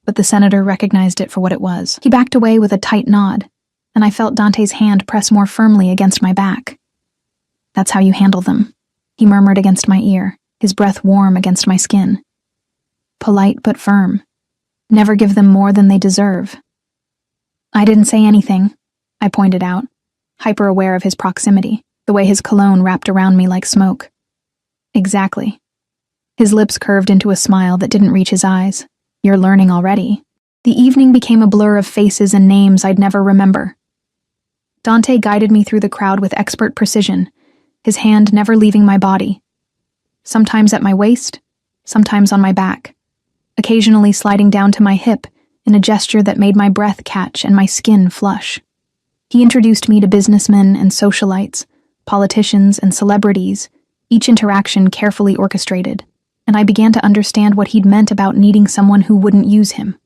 but the senator recognized it for what it was. He backed away with a tight nod, and I felt Dante's hand press more firmly against my back. That's how you handle them, he murmured against my ear, his breath warm against my skin. Polite but firm. Never give them more than they deserve. I didn't say anything, I pointed out, hyper-aware of his proximity, the way his cologne wrapped around me like smoke. Exactly. His lips curved into a smile that didn't reach his eyes. You're learning already. The evening became a blur of faces and names I'd never remember. Dante guided me through the crowd with expert precision, his hand never leaving my body. Sometimes at my waist, sometimes on my back, occasionally sliding down to my hip in a gesture that made my breath catch and my skin flush. He introduced me to businessmen and socialites, politicians and celebrities, each interaction carefully orchestrated, and I began to understand what he'd meant about needing someone who wouldn't use him.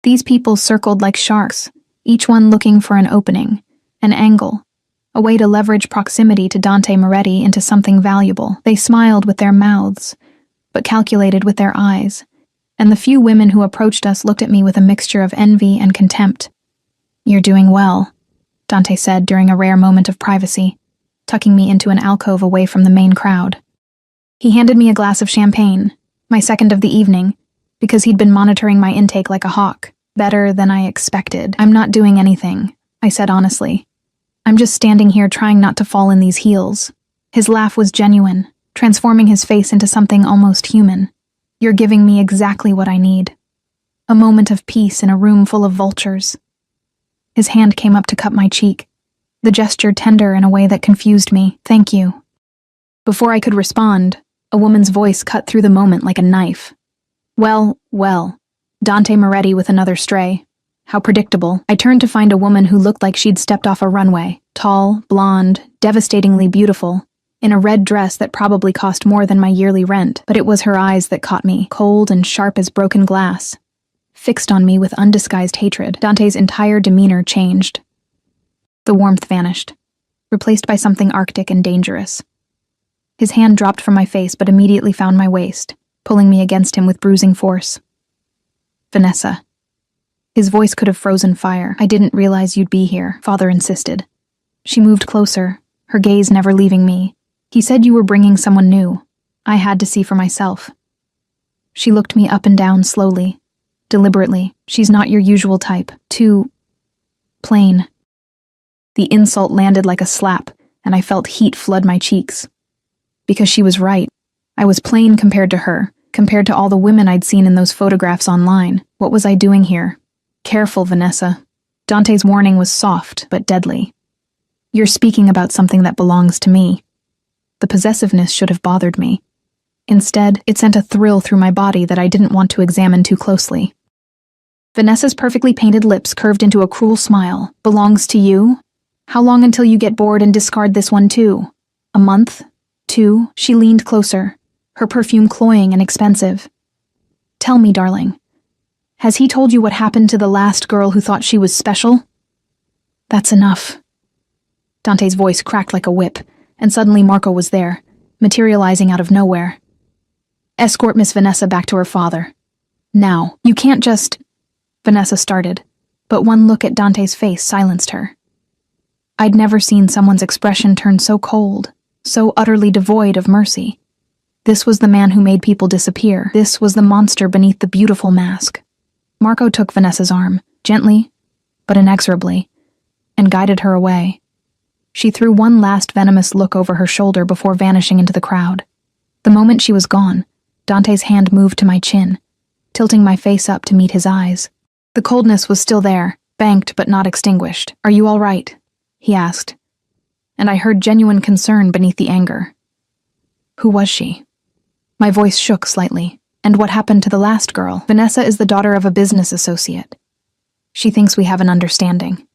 These people circled like sharks, each one looking for an opening, an angle, a way to leverage proximity to Dante Moretti into something valuable. They smiled with their mouths, but calculated with their eyes, and the few women who approached us looked at me with a mixture of envy and contempt. You're doing well, Dante said during a rare moment of privacy, tucking me into an alcove away from the main crowd. He handed me a glass of champagne, my second of the evening, because he'd been monitoring my intake like a hawk. Better than I expected. I'm not doing anything, I said honestly. I'm just standing here trying not to fall in these heels. His laugh was genuine, transforming his face into something almost human. You're giving me exactly what I need. A moment of peace in a room full of vultures. His hand came up to cup my cheek, the gesture tender in a way that confused me. Thank you. Before I could respond, a woman's voice cut through the moment like a knife. Well, Dante Moretti with another stray. How predictable. I turned to find a woman who looked like she'd stepped off a runway, tall, blonde, devastatingly beautiful, in a red dress that probably cost more than my yearly rent, but it was her eyes that caught me, cold and sharp as broken glass. Fixed on me with undisguised hatred, Dante's entire demeanor changed. The warmth vanished, replaced by something arctic and dangerous. His hand dropped from my face but immediately found my waist, pulling me against him with bruising force. Vanessa. His voice could have frozen fire. I didn't realize you'd be here, Father insisted. She moved closer, her gaze never leaving me. He said you were bringing someone new. I had to see for myself. She looked me up and down slowly, deliberately. She's not your usual type. Too plain. The insult landed like a slap, and I felt heat flood my cheeks. Because she was right. I was plain compared to her, compared to all the women I'd seen in those photographs online. What was I doing here? Careful, Vanessa. Dante's warning was soft but deadly. You're speaking about something that belongs to me. The possessiveness should have bothered me. Instead, it sent a thrill through my body that I didn't want to examine too closely. Vanessa's perfectly painted lips curved into a cruel smile. Belongs to you? How long until you get bored and discard this one too? A month? 2? She leaned closer, her perfume cloying and expensive. Tell me, darling. Has he told you what happened to the last girl who thought she was special? That's enough. Dante's voice cracked like a whip, and suddenly Marco was there, materializing out of nowhere. Escort Miss Vanessa back to her father. Now, you can't just... Vanessa started, but one look at Dante's face silenced her. I'd never seen someone's expression turn so cold, so utterly devoid of mercy. This was the man who made people disappear. This was the monster beneath the beautiful mask. Marco took Vanessa's arm, gently, but inexorably, and guided her away. She threw one last venomous look over her shoulder before vanishing into the crowd. The moment she was gone, Dante's hand moved to my chin, tilting my face up to meet his eyes. The coldness was still there, banked but not extinguished. "Are you all right?" he asked, and I heard genuine concern beneath the anger. Who was she? My voice shook slightly. And what happened to the last girl? Vanessa is the daughter of a business associate. She thinks we have an understanding.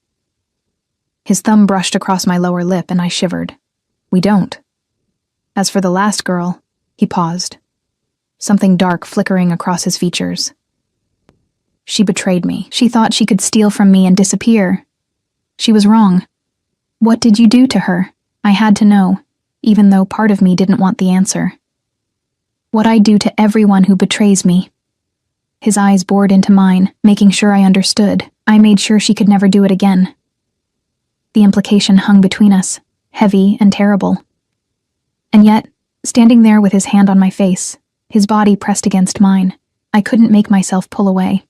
His thumb brushed across my lower lip and I shivered. We don't. As for the last girl, he paused, something dark flickering across his features. She betrayed me. She thought she could steal from me and disappear. She was wrong. What did you do to her? I had to know, even though part of me didn't want the answer. What I do to everyone who betrays me. His eyes bored into mine, making sure I understood. I made sure she could never do it again. The implication hung between us, heavy and terrible. And yet, standing there with his hand on my face, his body pressed against mine, I couldn't make myself pull away.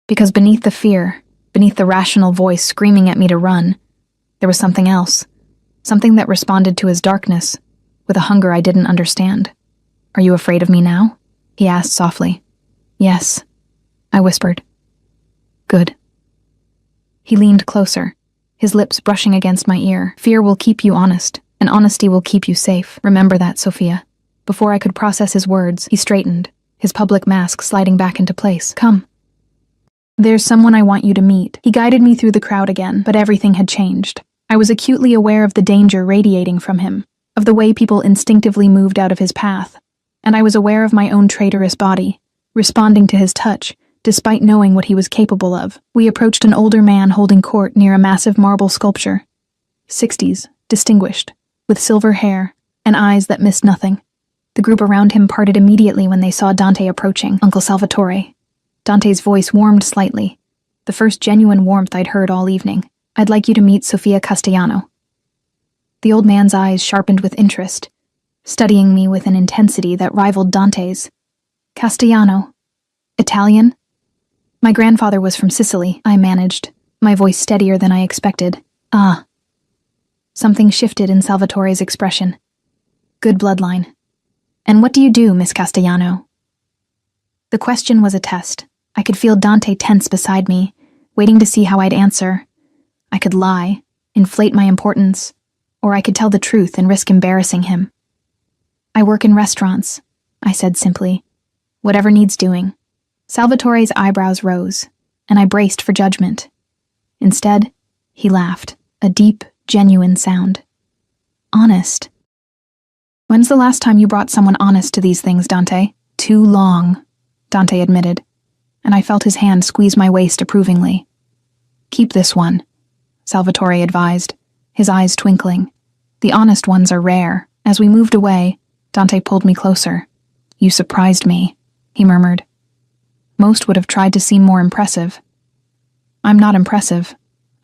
Because beneath the fear, beneath the rational voice screaming at me to run, there was something else, something that responded to his darkness, with a hunger I didn't understand. "Are you afraid of me now?" he asked softly. "Yes," I whispered. "Good." He leaned closer, his lips brushing against my ear. "Fear will keep you honest, and honesty will keep you safe. Remember that, Sophia." Before I could process his words, he straightened, his public mask sliding back into place. "Come. There's someone I want you to meet." He guided me through the crowd again, but everything had changed. I was acutely aware of the danger radiating from him, of the way people instinctively moved out of his path, and I was aware of my own traitorous body, responding to his touch, despite knowing what he was capable of. We approached an older man holding court near a massive marble sculpture. 60s, distinguished, with silver hair, and eyes that missed nothing. The group around him parted immediately when they saw Dante approaching. "Uncle Salvatore." Dante's voice warmed slightly, the first genuine warmth I'd heard all evening. "I'd like you to meet Sofia Castellano." The old man's eyes sharpened with interest, studying me with an intensity that rivaled Dante's. "Castellano? Italian?" "My grandfather was from Sicily," I managed, my voice steadier than I expected. "Ah." Something shifted in Salvatore's expression. "Good bloodline. And what do you do, Miss Castellano?" The question was a test. I could feel Dante tense beside me, waiting to see how I'd answer. I could lie, inflate my importance, or I could tell the truth and risk embarrassing him. "I work in restaurants," I said simply. "Whatever needs doing." Salvatore's eyebrows rose, and I braced for judgment. Instead, he laughed, a deep, genuine sound. "Honest." "When's the last time you brought someone honest to these things, Dante?" "Too long," Dante admitted, and I felt his hand squeeze my waist approvingly. "Keep this one," Salvatore advised, his eyes twinkling. "The honest ones are rare." As we moved away, Dante pulled me closer. "You surprised me," he murmured. "Most would have tried to seem more impressive." "I'm not impressive,"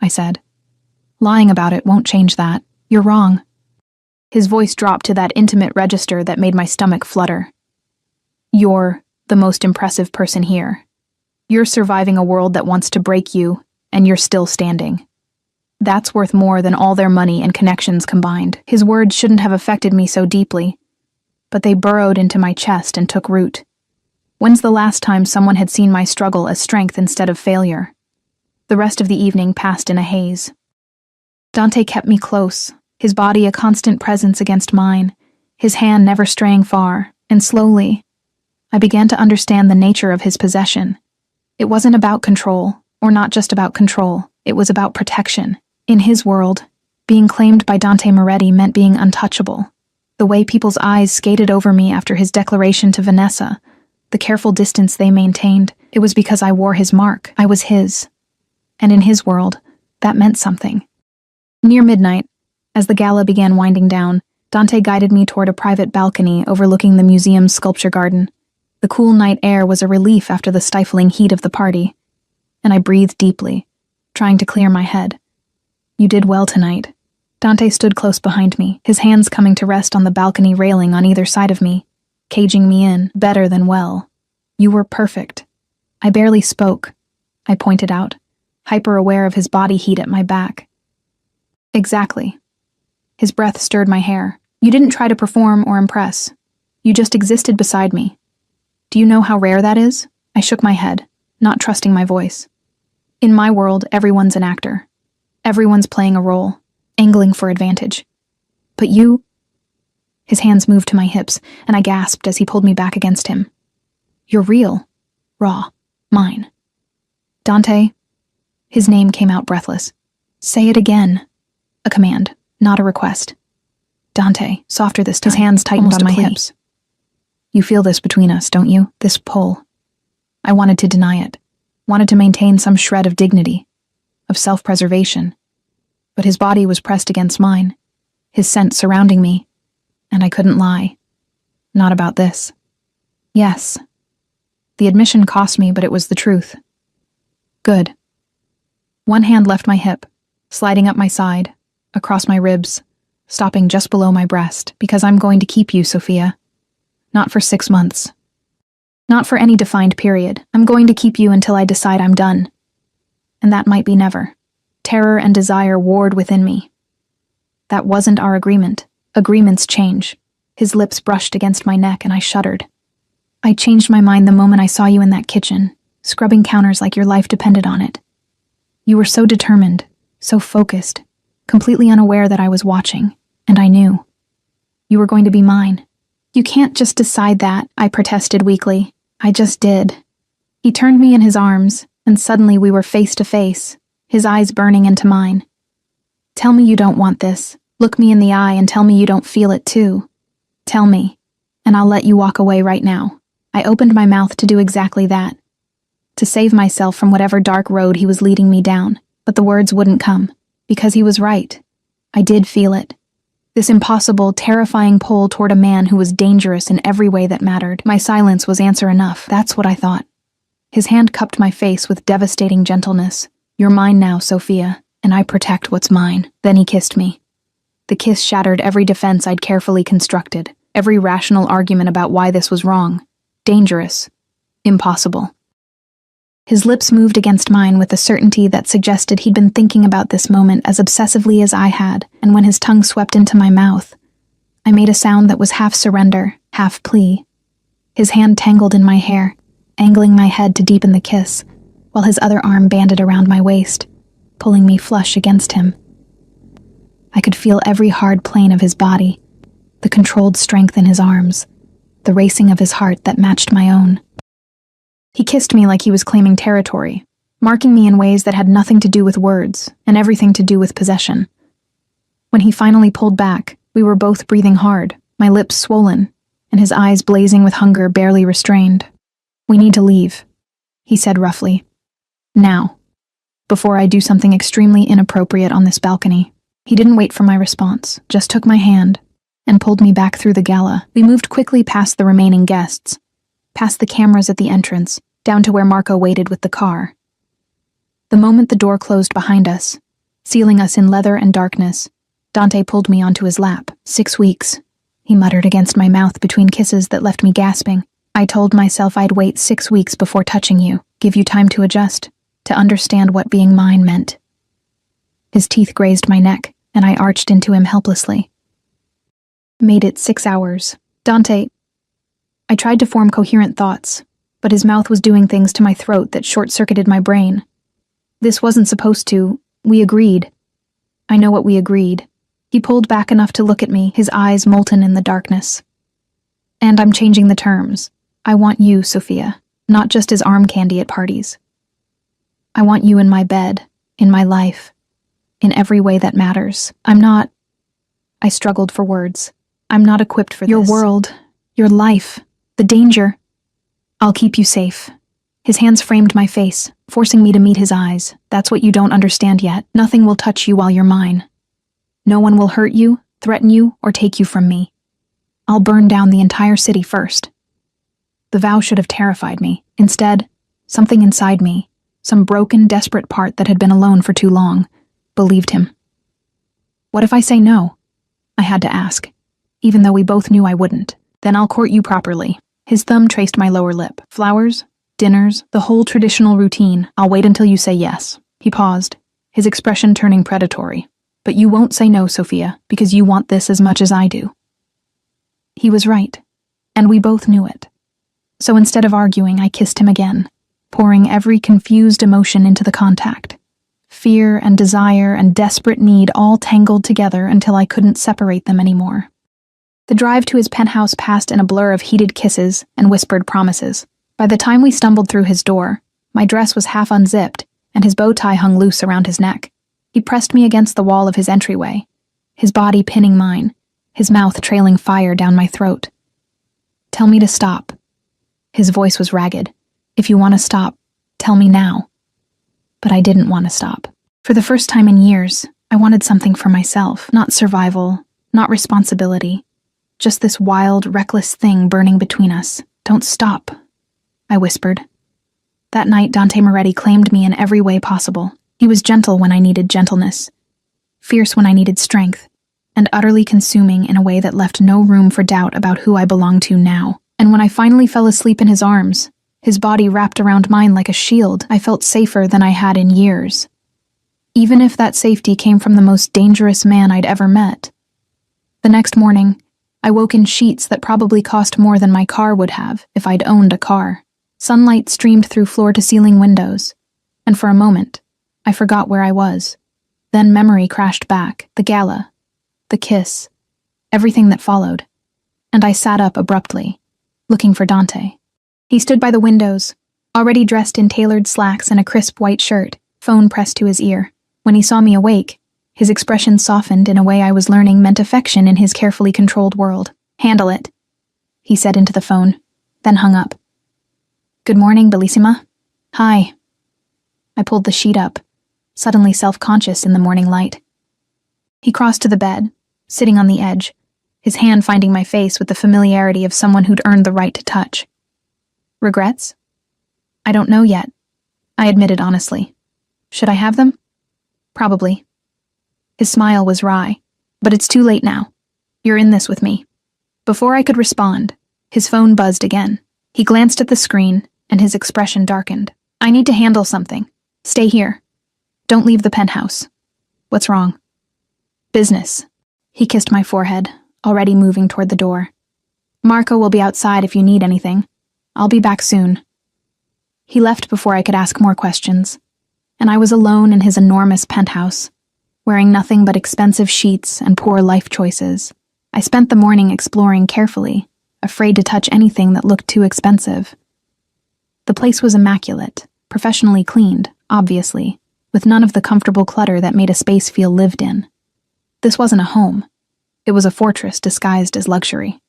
I said. "Lying about it won't change that. You're wrong." His voice dropped to that intimate register that made my stomach flutter. "You're the most impressive person here. You're surviving a world that wants to break you, and you're still standing. That's worth more than all their money and connections combined." His words shouldn't have affected me so deeply, but they burrowed into my chest and took root. When's the last time someone had seen my struggle as strength instead of failure? The rest of the evening passed in a haze. Dante kept me close, his body a constant presence against mine, his hand never straying far, and slowly, I began to understand the nature of his possession. It wasn't about control, or not just about control, it was about protection. In his world, being claimed by Dante Moretti meant being untouchable. The way people's eyes skated over me after his declaration to Vanessa, the careful distance they maintained, it was because I wore his mark. I was his. And in his world, that meant something. Near midnight, as the gala began winding down, Dante guided me toward a private balcony overlooking the museum's sculpture garden. The cool night air was a relief after the stifling heat of the party, and I breathed deeply, trying to clear my head. You did well tonight. Dante stood close behind me, his hands coming to rest on the balcony railing on either side of me, caging me in, better than well. You were perfect. I barely spoke, I pointed out, hyper-aware of his body heat at my back. Exactly. His breath stirred my hair. You didn't try to perform or impress. You just existed beside me. Do you know how rare that is? I shook my head, not trusting my voice. In my world, everyone's an actor. Everyone's playing a role, angling for advantage. But you... His hands moved to my hips, and I gasped as he pulled me back against him. You're real. Raw. Mine. Dante... His name came out breathless. Say it again. A command, not a request. Dante, softer this time. His hands tightened on my hips. You feel this between us, don't you? This pull. I wanted to deny it. Wanted to maintain some shred of dignity, of self-preservation. But his body was pressed against mine, his scent surrounding me, and I couldn't lie. Not about this. Yes. The admission cost me, but it was the truth. Good. One hand left my hip, sliding up my side, across my ribs, stopping just below my breast, because I'm going to keep you, Sophia. Not for 6 months. Not for any defined period. I'm going to keep you until I decide I'm done. And that might be never. Terror and desire warred within me. That wasn't our agreement. Agreements change. His lips brushed against my neck and I shuddered. I changed my mind the moment I saw you in that kitchen, scrubbing counters like your life depended on it. You were so determined, so focused, completely unaware that I was watching, and I knew. You were going to be mine. You can't just decide that, I protested weakly. I just did. He turned me in his arms, and suddenly we were face to face, his eyes burning into mine. Tell me you don't want this. Look me in the eye and tell me you don't feel it too. Tell me, and I'll let you walk away right now. I opened my mouth to do exactly that, to save myself from whatever dark road he was leading me down, but the words wouldn't come, because he was right. I did feel it. This impossible, terrifying pull toward a man who was dangerous in every way that mattered. My silence was answer enough, that's what I thought. His hand cupped my face with devastating gentleness. You're mine now, Sophia, and I protect what's mine. Then he kissed me. The kiss shattered every defense I'd carefully constructed, every rational argument about why this was wrong. Dangerous. Impossible. His lips moved against mine with a certainty that suggested he'd been thinking about this moment as obsessively as I had, and when his tongue swept into my mouth, I made a sound that was half surrender, half plea. His hand tangled in my hair, angling my head to deepen the kiss, while his other arm banded around my waist, pulling me flush against him. I could feel every hard plane of his body, the controlled strength in his arms, the racing of his heart that matched my own. He kissed me like he was claiming territory, marking me in ways that had nothing to do with words and everything to do with possession. When he finally pulled back, we were both breathing hard, my lips swollen, and his eyes blazing with hunger barely restrained. We need to leave, he said roughly. Now, before I do something extremely inappropriate on this balcony. He didn't wait for my response, just took my hand and pulled me back through the gala. We moved quickly past the remaining guests, past the cameras at the entrance, down to where Marco waited with the car. The moment the door closed behind us, sealing us in leather and darkness, Dante pulled me onto his lap. 6 weeks, he muttered against my mouth between kisses that left me gasping. I told myself I'd wait 6 weeks before touching you, give you time to adjust, to understand what being mine meant. His teeth grazed my neck, and I arched into him helplessly. Made it 6 hours. Dante... I tried to form coherent thoughts, but his mouth was doing things to my throat that short-circuited my brain. This wasn't supposed to. We agreed. I know what we agreed. He pulled back enough to look at me, his eyes molten in the darkness. And I'm changing the terms. I want you, Sophia, not just as arm candy at parties. I want you in my bed, in my life, in every way that matters. I'm not... I struggled for words. I'm not equipped for this. Your world, your life, the danger. I'll keep you safe. His hands framed my face, forcing me to meet his eyes. That's what you don't understand yet. Nothing will touch you while you're mine. No one will hurt you, threaten you, or take you from me. I'll burn down the entire city first." The vow should have terrified me. Instead, something inside me, some broken, desperate part that had been alone for too long, believed him. "What if I say no?" I had to ask, even though we both knew I wouldn't. "Then I'll court you properly." His thumb traced my lower lip. "Flowers, dinners, the whole traditional routine. I'll wait until you say yes." He paused, his expression turning predatory. "But you won't say no, Sophia, because you want this as much as I do." He was right, and we both knew it. So instead of arguing, I kissed him again, pouring every confused emotion into the contact. Fear and desire and desperate need all tangled together until I couldn't separate them anymore. The drive to his penthouse passed in a blur of heated kisses and whispered promises. By the time we stumbled through his door, my dress was half unzipped and his bow tie hung loose around his neck. He pressed me against the wall of his entryway, his body pinning mine, his mouth trailing fire down my throat. "Tell me to stop." His voice was ragged. "If you want to stop, tell me now." But I didn't want to stop. For the first time in years, I wanted something for myself, not survival, not responsibility. Just this wild, reckless thing burning between us. "Don't stop," I whispered. That night, Dante Moretti claimed me in every way possible. He was gentle when I needed gentleness, fierce when I needed strength, and utterly consuming in a way that left no room for doubt about who I belonged to now. And when I finally fell asleep in his arms, his body wrapped around mine like a shield, I felt safer than I had in years. Even if that safety came from the most dangerous man I'd ever met. The next morning, I woke in sheets that probably cost more than my car would have if I'd owned a car. Sunlight streamed through floor-to-ceiling windows, and for a moment, I forgot where I was. Then memory crashed back, the gala, the kiss, everything that followed, and I sat up abruptly, looking for Dante. He stood by the windows, already dressed in tailored slacks and a crisp white shirt, phone pressed to his ear. When he saw me awake, his expression softened in a way I was learning meant affection in his carefully controlled world. "Handle it," he said into the phone, then hung up. "Good morning, Bellissima." "Hi." I pulled the sheet up, suddenly self-conscious in the morning light. He crossed to the bed, sitting on the edge, his hand finding my face with the familiarity of someone who'd earned the right to touch. "Regrets?" "I don't know yet," I admitted honestly. "Should I have them?" "Probably." His smile was wry. "But it's too late now. You're in this with me." Before I could respond, his phone buzzed again. He glanced at the screen, and his expression darkened. "I need to handle something. Stay here. Don't leave the penthouse." "What's wrong?" "Business." He kissed my forehead, already moving toward the door. "Marco will be outside if you need anything. I'll be back soon." He left before I could ask more questions, and I was alone in his enormous penthouse, wearing nothing but expensive sheets and poor life choices. I spent the morning exploring carefully, afraid to touch anything that looked too expensive. The place was immaculate, professionally cleaned, obviously, with none of the comfortable clutter that made a space feel lived in. This wasn't a home. It was a fortress disguised as luxury.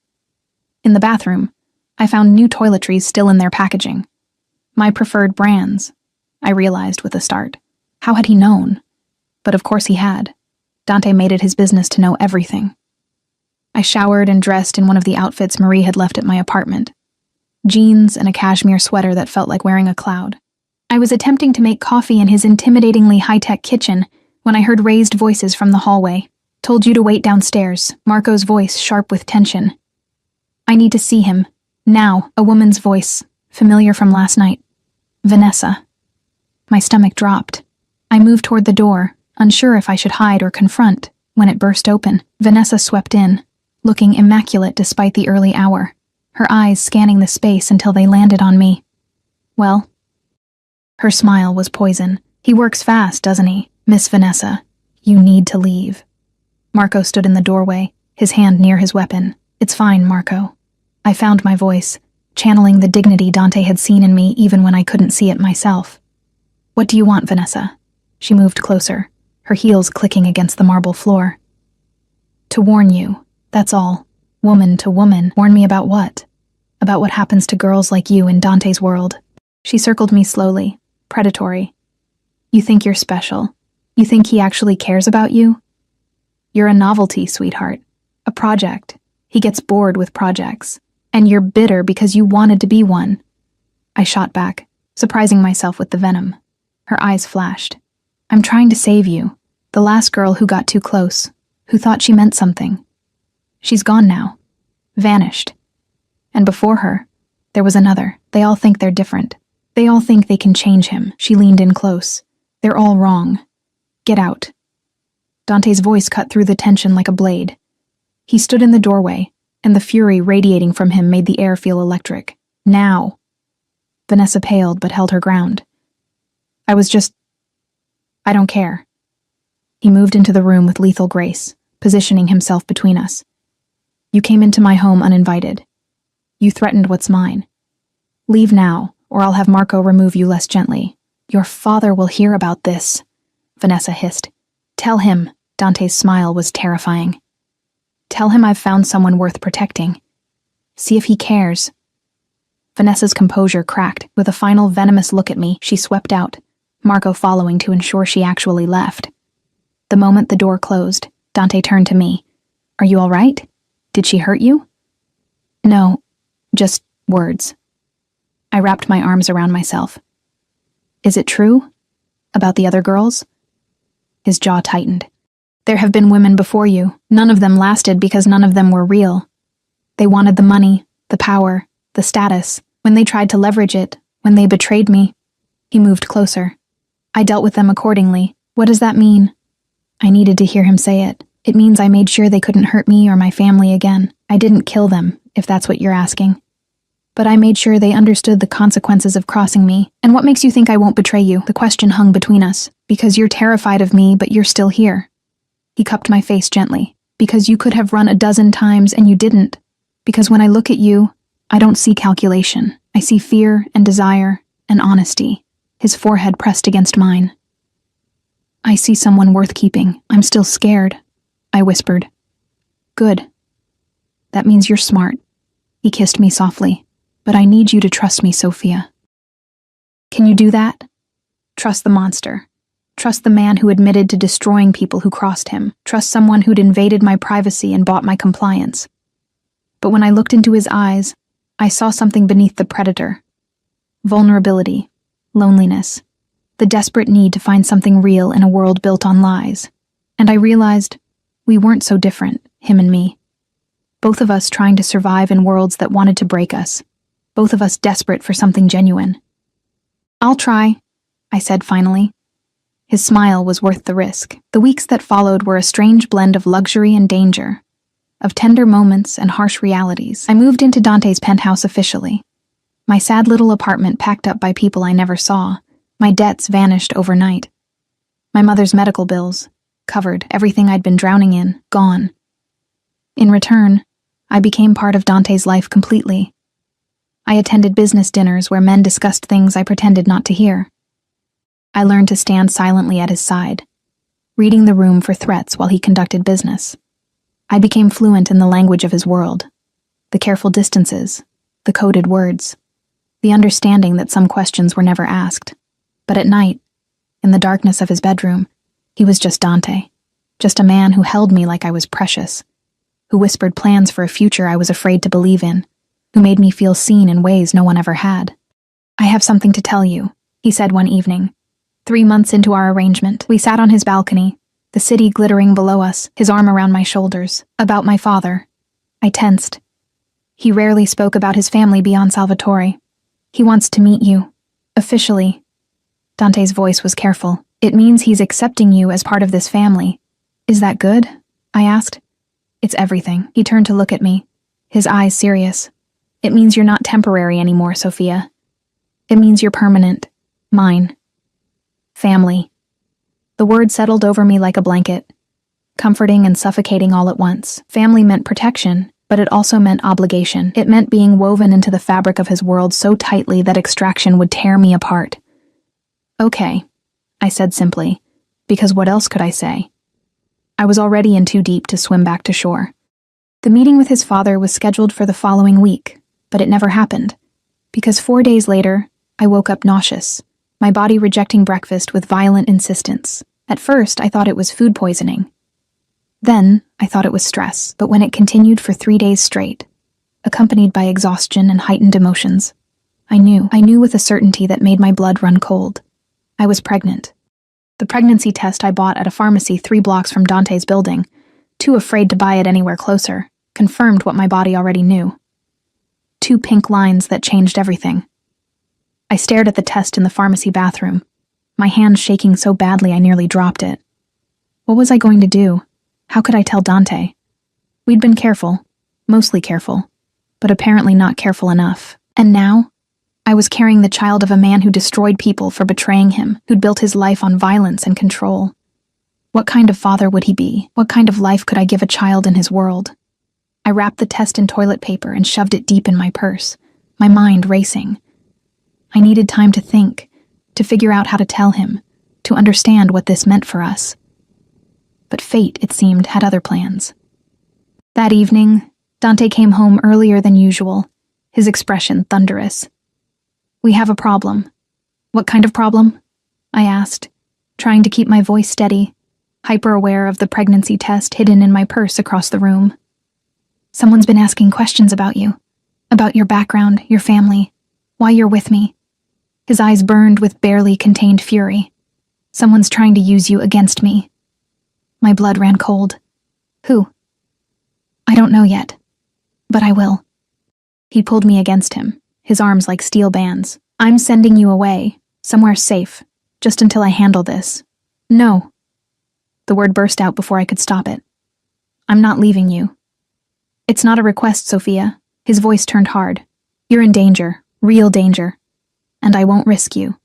In the bathroom, I found new toiletries still in their packaging. My preferred brands, I realized with a start. How had he known? But of course he had. Dante made it his business to know everything. I showered and dressed in one of the outfits Marie had left at my apartment. Jeans and a cashmere sweater that felt like wearing a cloud. I was attempting to make coffee in his intimidatingly high-tech kitchen when I heard raised voices from the hallway. "Told you to wait downstairs," Marco's voice sharp with tension. "I need to see him. Now," a woman's voice, familiar from last night. "Vanessa." My stomach dropped. I moved toward the door, unsure if I should hide or confront, when it burst open. Vanessa swept in, looking immaculate despite the early hour, her eyes scanning the space until they landed on me. "Well?" Her smile was poison. "He works fast, doesn't he? Miss Vanessa, you need to leave." Marco stood in the doorway, his hand near his weapon. "It's fine, Marco." I found my voice, channeling the dignity Dante had seen in me even when I couldn't see it myself. "What do you want, Vanessa?" She moved closer, her heels clicking against the marble floor. "To warn you, that's all. Woman to woman. Warn me about what? About what happens to girls like you in Dante's world." She circled me slowly, predatory. "You think you're special. You think he actually cares about you?" You're a novelty, sweetheart. A project. He gets bored with projects. And you're bitter because you wanted to be one. I shot back, surprising myself with the venom. Her eyes flashed. I'm trying to save you. The last girl who got too close, who thought she meant something. She's gone now. Vanished. And before her, there was another. They all think they're different. They all think they can change him. She leaned in close. They're all wrong. Get out. Dante's voice cut through the tension like a blade. He stood in the doorway, and the fury radiating from him made the air feel electric. Now. Vanessa paled but held her ground. I don't care. He moved into the room with lethal grace, positioning himself between us. You came into my home uninvited. You threatened what's mine. Leave now, or I'll have Marco remove you less gently. Your father will hear about this, Vanessa hissed. Tell him. Dante's smile was terrifying. Tell him I've found someone worth protecting. See if he cares. Vanessa's composure cracked. With a final venomous look at me, she swept out, Marco following to ensure she actually left. The moment the door closed, Dante turned to me. Are you all right? Did she hurt you? No, just words. I wrapped my arms around myself. Is it true? About the other girls? His jaw tightened. There have been women before you. None of them lasted because none of them were real. They wanted the money, the power, the status. When they tried to leverage it, when they betrayed me. He moved closer. I dealt with them accordingly. What does that mean? I needed to hear him say it. It means I made sure they couldn't hurt me or my family again. I didn't kill them, if that's what you're asking. But I made sure they understood the consequences of crossing me. And what makes you think I won't betray you? The question hung between us. Because you're terrified of me, but you're still here. He cupped my face gently. Because you could have run a dozen times and you didn't. Because when I look at you, I don't see calculation. I see fear and desire and honesty. His forehead pressed against mine. I see someone worth keeping. I'm still scared, I whispered. Good. That means you're smart. He kissed me softly. But I need you to trust me, Sophia. Can you do that? Trust the monster. Trust the man who admitted to destroying people who crossed him. Trust someone who'd invaded my privacy and bought my compliance. But when I looked into his eyes, I saw something beneath the predator. Vulnerability, loneliness, the desperate need to find something real in a world built on lies. And I realized we weren't so different, him and me. Both of us trying to survive in worlds that wanted to break us. Both of us desperate for something genuine. I'll try, I said finally. His smile was worth the risk. The weeks that followed were a strange blend of luxury and danger, of tender moments and harsh realities. I moved into Dante's penthouse officially. My sad little apartment packed up by people I never saw. My debts vanished overnight. My mother's medical bills, covered, everything I'd been drowning in, gone. In return, I became part of Dante's life completely. I attended business dinners where men discussed things I pretended not to hear. I learned to stand silently at his side, reading the room for threats while he conducted business. I became fluent in the language of his world, the careful distances, the coded words, the understanding that some questions were never asked. But at night, in the darkness of his bedroom, he was just Dante, just a man who held me like I was precious, who whispered plans for a future I was afraid to believe in, who made me feel seen in ways no one ever had. I have something to tell you, he said one evening. 3 months into our arrangement, we sat on his balcony, the city glittering below us, his arm around my shoulders. About my father. I tensed. He rarely spoke about his family beyond Salvatore. He wants to meet you. Officially. Dante's voice was careful. It means he's accepting you as part of this family. Is that good? I asked. It's everything. He turned to look at me, his eyes serious. It means you're not temporary anymore, Sophia. It means you're permanent. Mine. Family. The word settled over me like a blanket, comforting and suffocating all at once. Family meant protection, but it also meant obligation. It meant being woven into the fabric of his world so tightly that extraction would tear me apart. Okay, I said simply, because what else could I say? I was already in too deep to swim back to shore. The meeting with his father was scheduled for the following week, but it never happened, because 4 days later, I woke up nauseous, my body rejecting breakfast with violent insistence. At first, I thought it was food poisoning. Then, I thought it was stress, but when it continued for 3 days straight, accompanied by exhaustion and heightened emotions, I knew with a certainty that made my blood run cold. I was pregnant. The pregnancy test I bought at a pharmacy 3 blocks from Dante's building, too afraid to buy it anywhere closer, confirmed what my body already knew. 2 pink lines that changed everything. I stared at the test in the pharmacy bathroom, my hand shaking so badly I nearly dropped it. What was I going to do? How could I tell Dante? We'd been careful, mostly careful, but apparently not careful enough. And now, I was carrying the child of a man who destroyed people for betraying him, who'd built his life on violence and control. What kind of father would he be? What kind of life could I give a child in his world? I wrapped the test in toilet paper and shoved it deep in my purse, my mind racing. I needed time to think, to figure out how to tell him, to understand what this meant for us. But fate, it seemed, had other plans. That evening, Dante came home earlier than usual, his expression thunderous. "We have a problem." "What kind of problem?" I asked, trying to keep my voice steady, hyper-aware of the pregnancy test hidden in my purse across the room. "Someone's been asking questions about you, about your background, your family, why you're with me." His eyes burned with barely contained fury. "Someone's trying to use you against me." My blood ran cold. "Who?" "I don't know yet, but I will." He pulled me against him, his arms like steel bands. "I'm sending you away, somewhere safe, just until I handle this." "No." The word burst out before I could stop it. "I'm not leaving you." "It's not a request, Sophia." His voice turned hard. "You're in danger, real danger, and I won't risk you."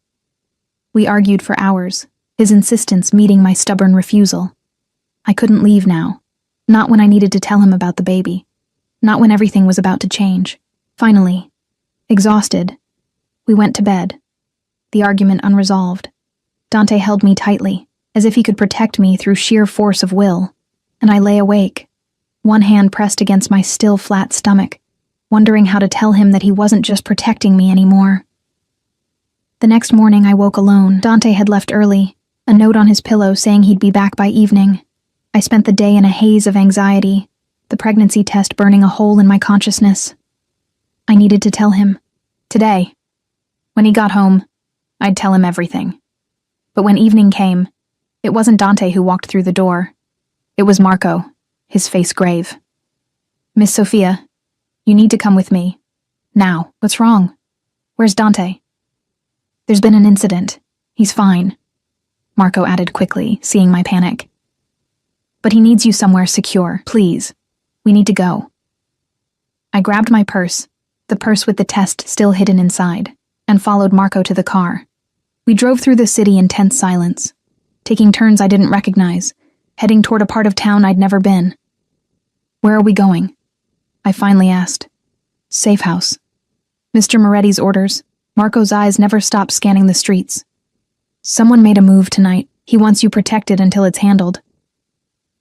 We argued for hours, his insistence meeting my stubborn refusal. I couldn't leave now, not when I needed to tell him about the baby, not when everything was about to change. Finally, exhausted, we went to bed, the argument unresolved. Dante held me tightly, as if he could protect me through sheer force of will, and I lay awake, one hand pressed against my still flat stomach, wondering how to tell him that he wasn't just protecting me anymore. The next morning I woke alone. Dante had left early, a note on his pillow saying he'd be back by evening. I spent the day in a haze of anxiety, the pregnancy test burning a hole in my consciousness. I needed to tell him. Today. When he got home, I'd tell him everything. But when evening came, it wasn't Dante who walked through the door. It was Marco, his face grave. "Miss Sophia, you need to come with me. Now." "What's wrong? Where's Dante?" "There's been an incident. He's fine," Marco added quickly, seeing my panic. "But he needs you somewhere secure. Please. We need to go." I grabbed my purse, the purse with the test still hidden inside, and followed Marco to the car. We drove through the city in tense silence, taking turns I didn't recognize, heading toward a part of town I'd never been. "Where are we going?" I finally asked. "Safe house." "Mr. Moretti's orders." Marco's eyes never stopped scanning the streets. "Someone made a move tonight. He wants you protected until it's handled."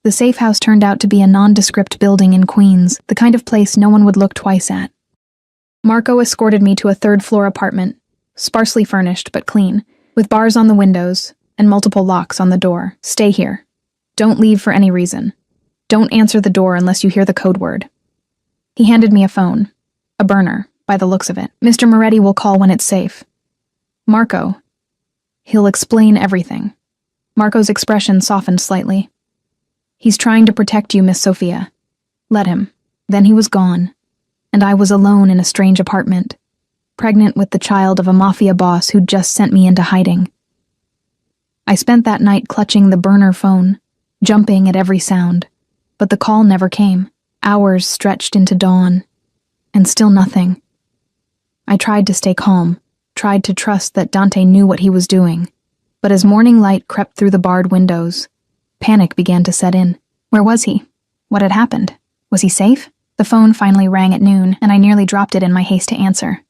The safe house turned out to be a nondescript building in Queens, the kind of place no one would look twice at. Marco escorted me to a third-floor apartment, sparsely furnished but clean, with bars on the windows and multiple locks on the door. "Stay here. Don't leave for any reason. Don't answer the door unless you hear the code word." He handed me a phone, a burner, by the looks of it. "Mr. Moretti will call when it's safe." "Marco. He'll explain everything." Marco's expression softened slightly. "He's trying to protect you, Miss Sophia. Let him." Then he was gone, and I was alone in a strange apartment, pregnant with the child of a Mafia boss who'd just sent me into hiding. I spent that night clutching the burner phone, jumping at every sound, but the call never came. Hours stretched into dawn, and still nothing. I tried to stay calm, tried to trust that Dante knew what he was doing, but as morning light crept through the barred windows, panic began to set in. Where was he? What had happened? Was he safe? The phone finally rang at noon, and I nearly dropped it in my haste to answer.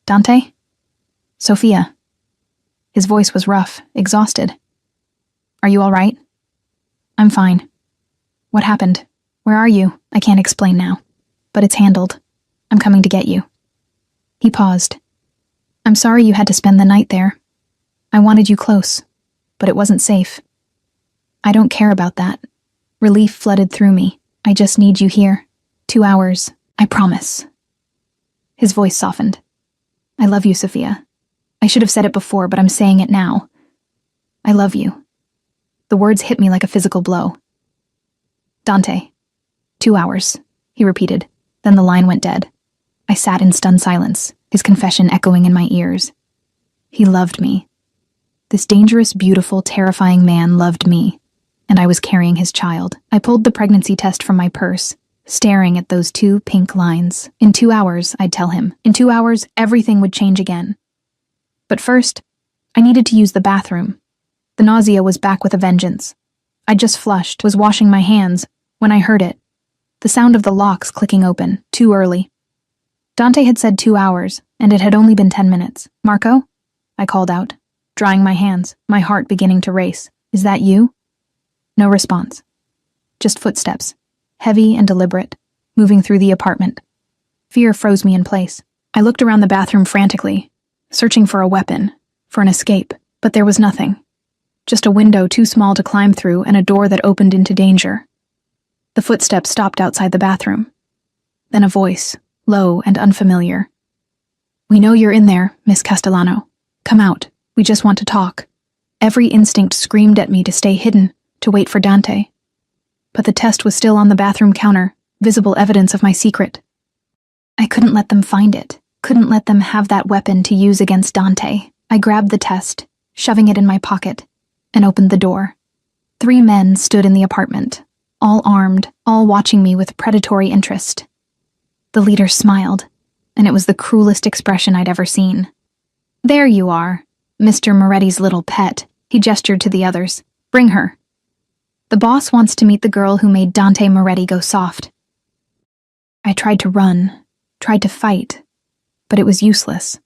"Dante?" "Sophia." His voice was rough, exhausted. "Are you all right?" "I'm fine." "What happened? Where are you?" "I can't explain now, but it's handled. I'm coming to get you." He paused. "I'm sorry you had to spend the night there. I wanted you close, but it wasn't safe." "I don't care about that. Relief flooded through me. I just need you here. 2 hours. I promise. His voice softened. I love you, Sophia. I should have said it before, but I'm saying it now. I love you. The words hit me like a physical blow. Dante. 2 hours, he repeated. Then the line went dead. I sat in stunned silence, his confession echoing in my ears. He loved me. This dangerous, beautiful, terrifying man loved me, and I was carrying his child. I pulled the pregnancy test from my purse, staring at those 2 pink lines. In 2 hours, I'd tell him. In 2 hours, everything would change again. But first, I needed to use the bathroom. The nausea was back with a vengeance. I just flushed, was washing my hands, when I heard it. The sound of the locks clicking open, too early. Dante had said 2 hours, and it had only been 10 minutes. Marco? I called out, drying my hands, my heart beginning to race. Is that you? No response. Just footsteps, heavy and deliberate, moving through the apartment. Fear froze me in place. I looked around the bathroom frantically, searching for a weapon, for an escape, but there was nothing. Just a window too small to climb through and a door that opened into danger. The footsteps stopped outside the bathroom. Then a voice, low and unfamiliar. We know you're in there, Miss Castellano. Come out. We just want to talk. Every instinct screamed at me to stay hidden, to wait for Dante. But the test was still on the bathroom counter, visible evidence of my secret. I couldn't let them find it, couldn't let them have that weapon to use against Dante. I grabbed the test, shoving it in my pocket, and opened the door. 3 men stood in the apartment, all armed, all watching me with predatory interest. The leader smiled, and it was the cruelest expression I'd ever seen. There you are, Mr. Moretti's little pet, he gestured to the others. Bring her. The boss wants to meet the girl who made Dante Moretti go soft. I tried to run, tried to fight, but it was useless.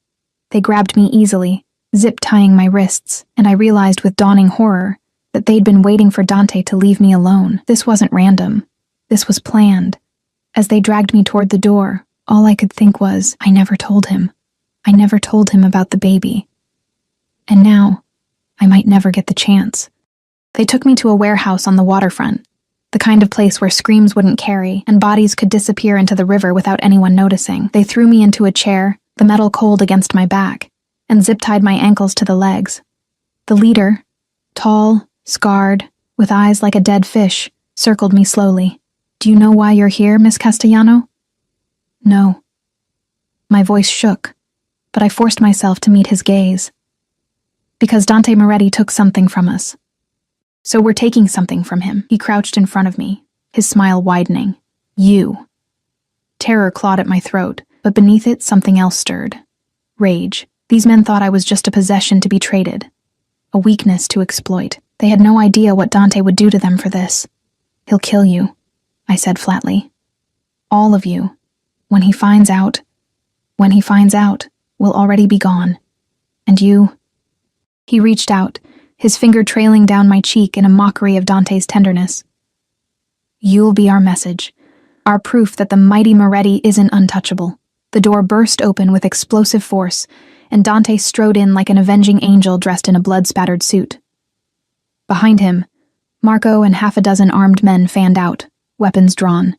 They grabbed me easily, zip-tying my wrists, and I realized with dawning horror that they'd been waiting for Dante to leave me alone. This wasn't random. This was planned. As they dragged me toward the door, all I could think was, I never told him. I never told him about the baby. And now, I might never get the chance. They took me to a warehouse on the waterfront, the kind of place where screams wouldn't carry and bodies could disappear into the river without anyone noticing. They threw me into a chair, the metal cold against my back, and zip-tied my ankles to the legs. The leader, tall, scarred, with eyes like a dead fish, circled me slowly. Do you know why you're here, Miss Castellano? No. My voice shook, but I forced myself to meet his gaze. Because Dante Moretti took something from us. So we're taking something from him. He crouched in front of me, his smile widening. You. Terror clawed at my throat, but beneath it something else stirred. Rage. These men thought I was just a possession to be traded. A weakness to exploit. They had no idea what Dante would do to them for this. He'll kill you, I said flatly. All of you. When he finds out, we'll already be gone. And you... He reached out, his finger trailing down my cheek in a mockery of Dante's tenderness. You'll be our message, our proof that the mighty Moretti isn't untouchable. The door burst open with explosive force, and Dante strode in like an avenging angel dressed in a blood-spattered suit. Behind him, Marco and 6 armed men fanned out, weapons drawn.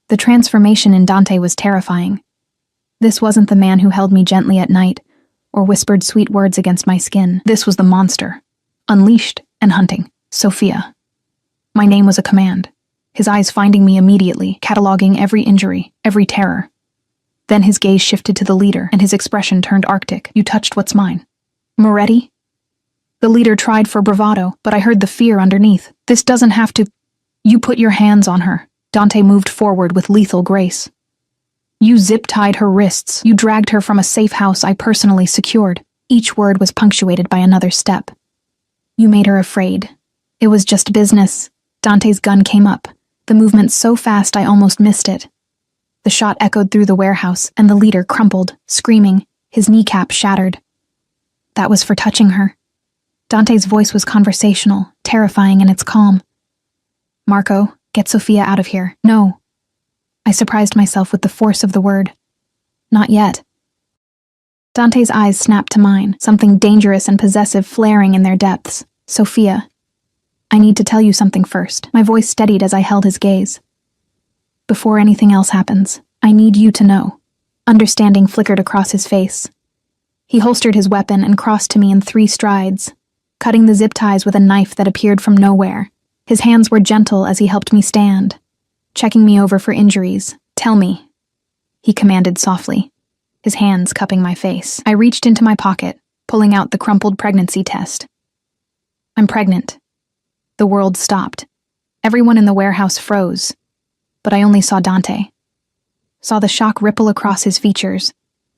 The transformation in Dante was terrifying. This wasn't the man who held me gently at night, or whispered sweet words against my skin. This was the monster, unleashed and hunting, Sophia. My name was a command, his eyes finding me immediately, cataloging every injury, every terror. Then his gaze shifted to the leader, and his expression turned arctic. You touched what's mine. Moretti? The leader tried for bravado, but I heard the fear underneath. This doesn't have to... You put your hands on her. Dante moved forward with lethal grace. You zip-tied her wrists. You dragged her from a safe house I personally secured. Each word was punctuated by another step. You made her afraid. It was just business. Dante's gun came up, the movement so fast I almost missed it. The shot echoed through the warehouse, and the leader crumpled, screaming, his kneecap shattered. That was for touching her. Dante's voice was conversational, terrifying in its calm. Marco, get Sophia out of here. No. I surprised myself with the force of the word. Not yet. Dante's eyes snapped to mine, something dangerous and possessive flaring in their depths. Sophia. I need to tell you something first. My voice steadied as I held his gaze. Before anything else happens, I need you to know. Understanding flickered across his face. He holstered his weapon and crossed to me in 3 strides, cutting the zip ties with a knife that appeared from nowhere. His hands were gentle as he helped me stand, checking me over for injuries. Tell me, he commanded softly, his hands cupping my face. I reached into my pocket, pulling out the crumpled pregnancy test. I'm pregnant. The world stopped. Everyone in the warehouse froze, but I only saw Dante. Saw the shock ripple across his features,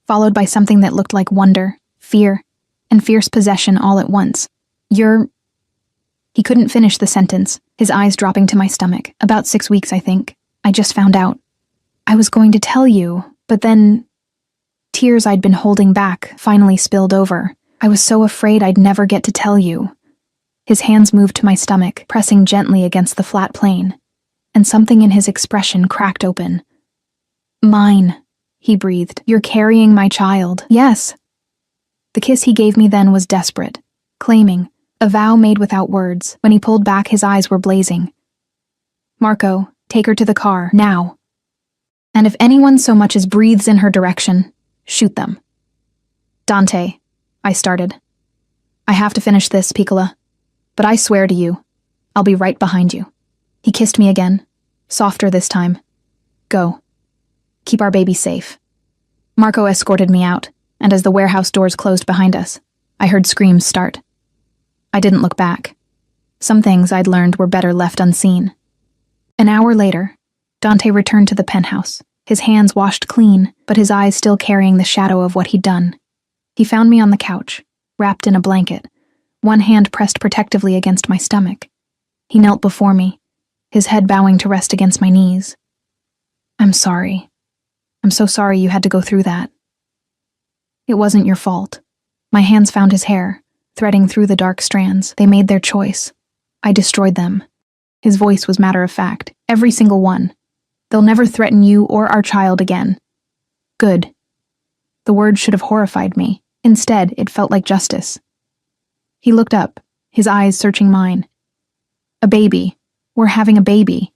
followed by something that looked like wonder, fear, and fierce possession all at once. He couldn't finish the sentence, his eyes dropping to my stomach. About 6 weeks, I think. I just found out. I was going to tell you, but then tears I'd been holding back finally spilled over. I was so afraid I'd never get to tell you. His hands moved to my stomach, pressing gently against the flat plane, and something in his expression cracked open. Mine, he breathed. You're carrying my child. Yes. The kiss he gave me then was desperate, claiming, a vow made without words. When he pulled back, his eyes were blazing. Marco, take her to the car, now. And if anyone so much as breathes in her direction, shoot them. Dante, I started. I have to finish this, Piccola. But I swear to you, I'll be right behind you. He kissed me again, softer this time. Go. Keep our baby safe. Marco escorted me out, and as the warehouse doors closed behind us, I heard screams start. I didn't look back. Some things I'd learned were better left unseen. An hour later, Dante returned to the penthouse, his hands washed clean, but his eyes still carrying the shadow of what he'd done. He found me on the couch, wrapped in a blanket, one hand pressed protectively against my stomach. He knelt before me, his head bowing to rest against my knees. I'm sorry. I'm so sorry you had to go through that. It wasn't your fault. My hands found his hair, threading through the dark strands. They made their choice. I destroyed them. His voice was matter-of-fact. Every single one. They'll never threaten you or our child again. Good. The word should have horrified me. Instead, it felt like justice. He looked up, his eyes searching mine. A baby. We're having a baby.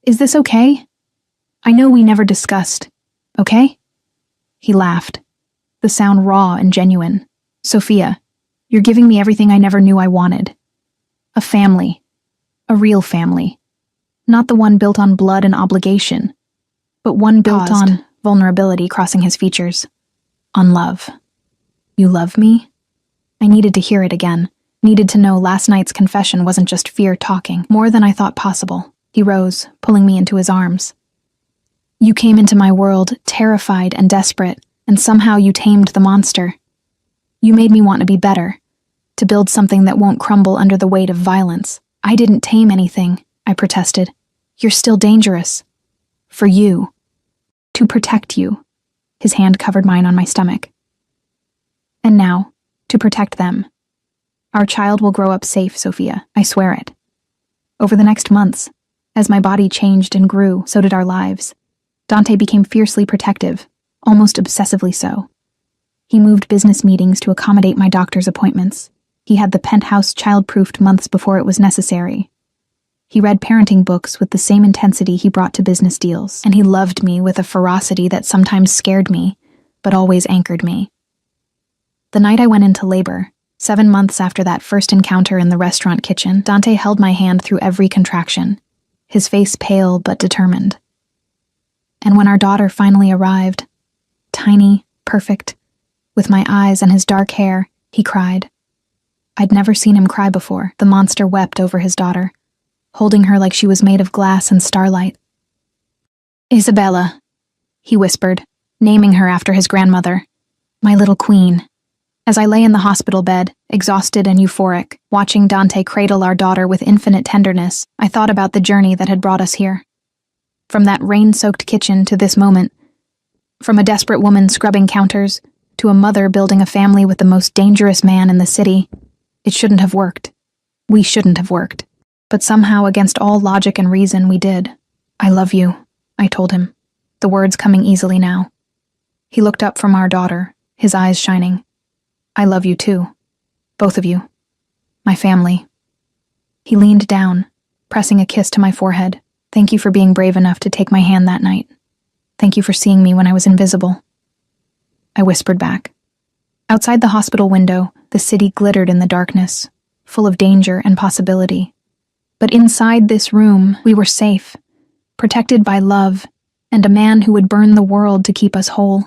Is this okay? I know we never discussed. Okay? He laughed, the sound raw and genuine. Sophia, you're giving me everything I never knew I wanted. A family. A real family. Not the one built on blood and obligation, but one built on vulnerability crossing his features. On love. You love me? I needed to hear it again. Needed to know last night's confession wasn't just fear talking, more than I thought possible. He rose, pulling me into his arms. You came into my world terrified and desperate, and somehow you tamed the monster. You made me want to be better, to build something that won't crumble under the weight of violence. I didn't tame anything, I protested. You're still dangerous. For you. To protect you. His hand covered mine on my stomach. And now, to protect them. Our child will grow up safe, Sophia, I swear it. Over the next months, as my body changed and grew, so did our lives. Dante became fiercely protective, almost obsessively so. He moved business meetings to accommodate my doctor's appointments. He had the penthouse child-proofed months before it was necessary. He read parenting books with the same intensity he brought to business deals, and he loved me with a ferocity that sometimes scared me, but always anchored me. The night I went into labor, 7 months after that first encounter in the restaurant kitchen, Dante held my hand through every contraction, his face pale but determined. And when our daughter finally arrived, tiny, perfect, with my eyes and his dark hair, he cried. I'd never seen him cry before. The monster wept over his daughter, holding her like she was made of glass and starlight. Isabella, he whispered, naming her after his grandmother. My little queen. As I lay in the hospital bed, exhausted and euphoric, watching Dante cradle our daughter with infinite tenderness, I thought about the journey that had brought us here. From that rain-soaked kitchen to this moment, from a desperate woman scrubbing counters to a mother building a family with the most dangerous man in the city, it shouldn't have worked. We shouldn't have worked. But somehow, against all logic and reason, we did. I love you, I told him, the words coming easily now. He looked up from our daughter, his eyes shining. I love you too. Both of you. My family. He leaned down, pressing a kiss to my forehead. Thank you for being brave enough to take my hand that night. Thank you for seeing me when I was invisible. I whispered back. Outside the hospital window, the city glittered in the darkness, full of danger and possibility. But inside this room, we were safe, protected by love, and a man who would burn the world to keep us whole.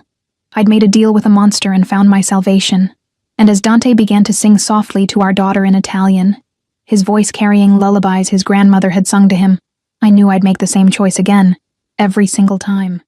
I'd made a deal with a monster and found my salvation. And as Dante began to sing softly to our daughter in Italian, his voice carrying lullabies his grandmother had sung to him, I knew I'd make the same choice again, every single time.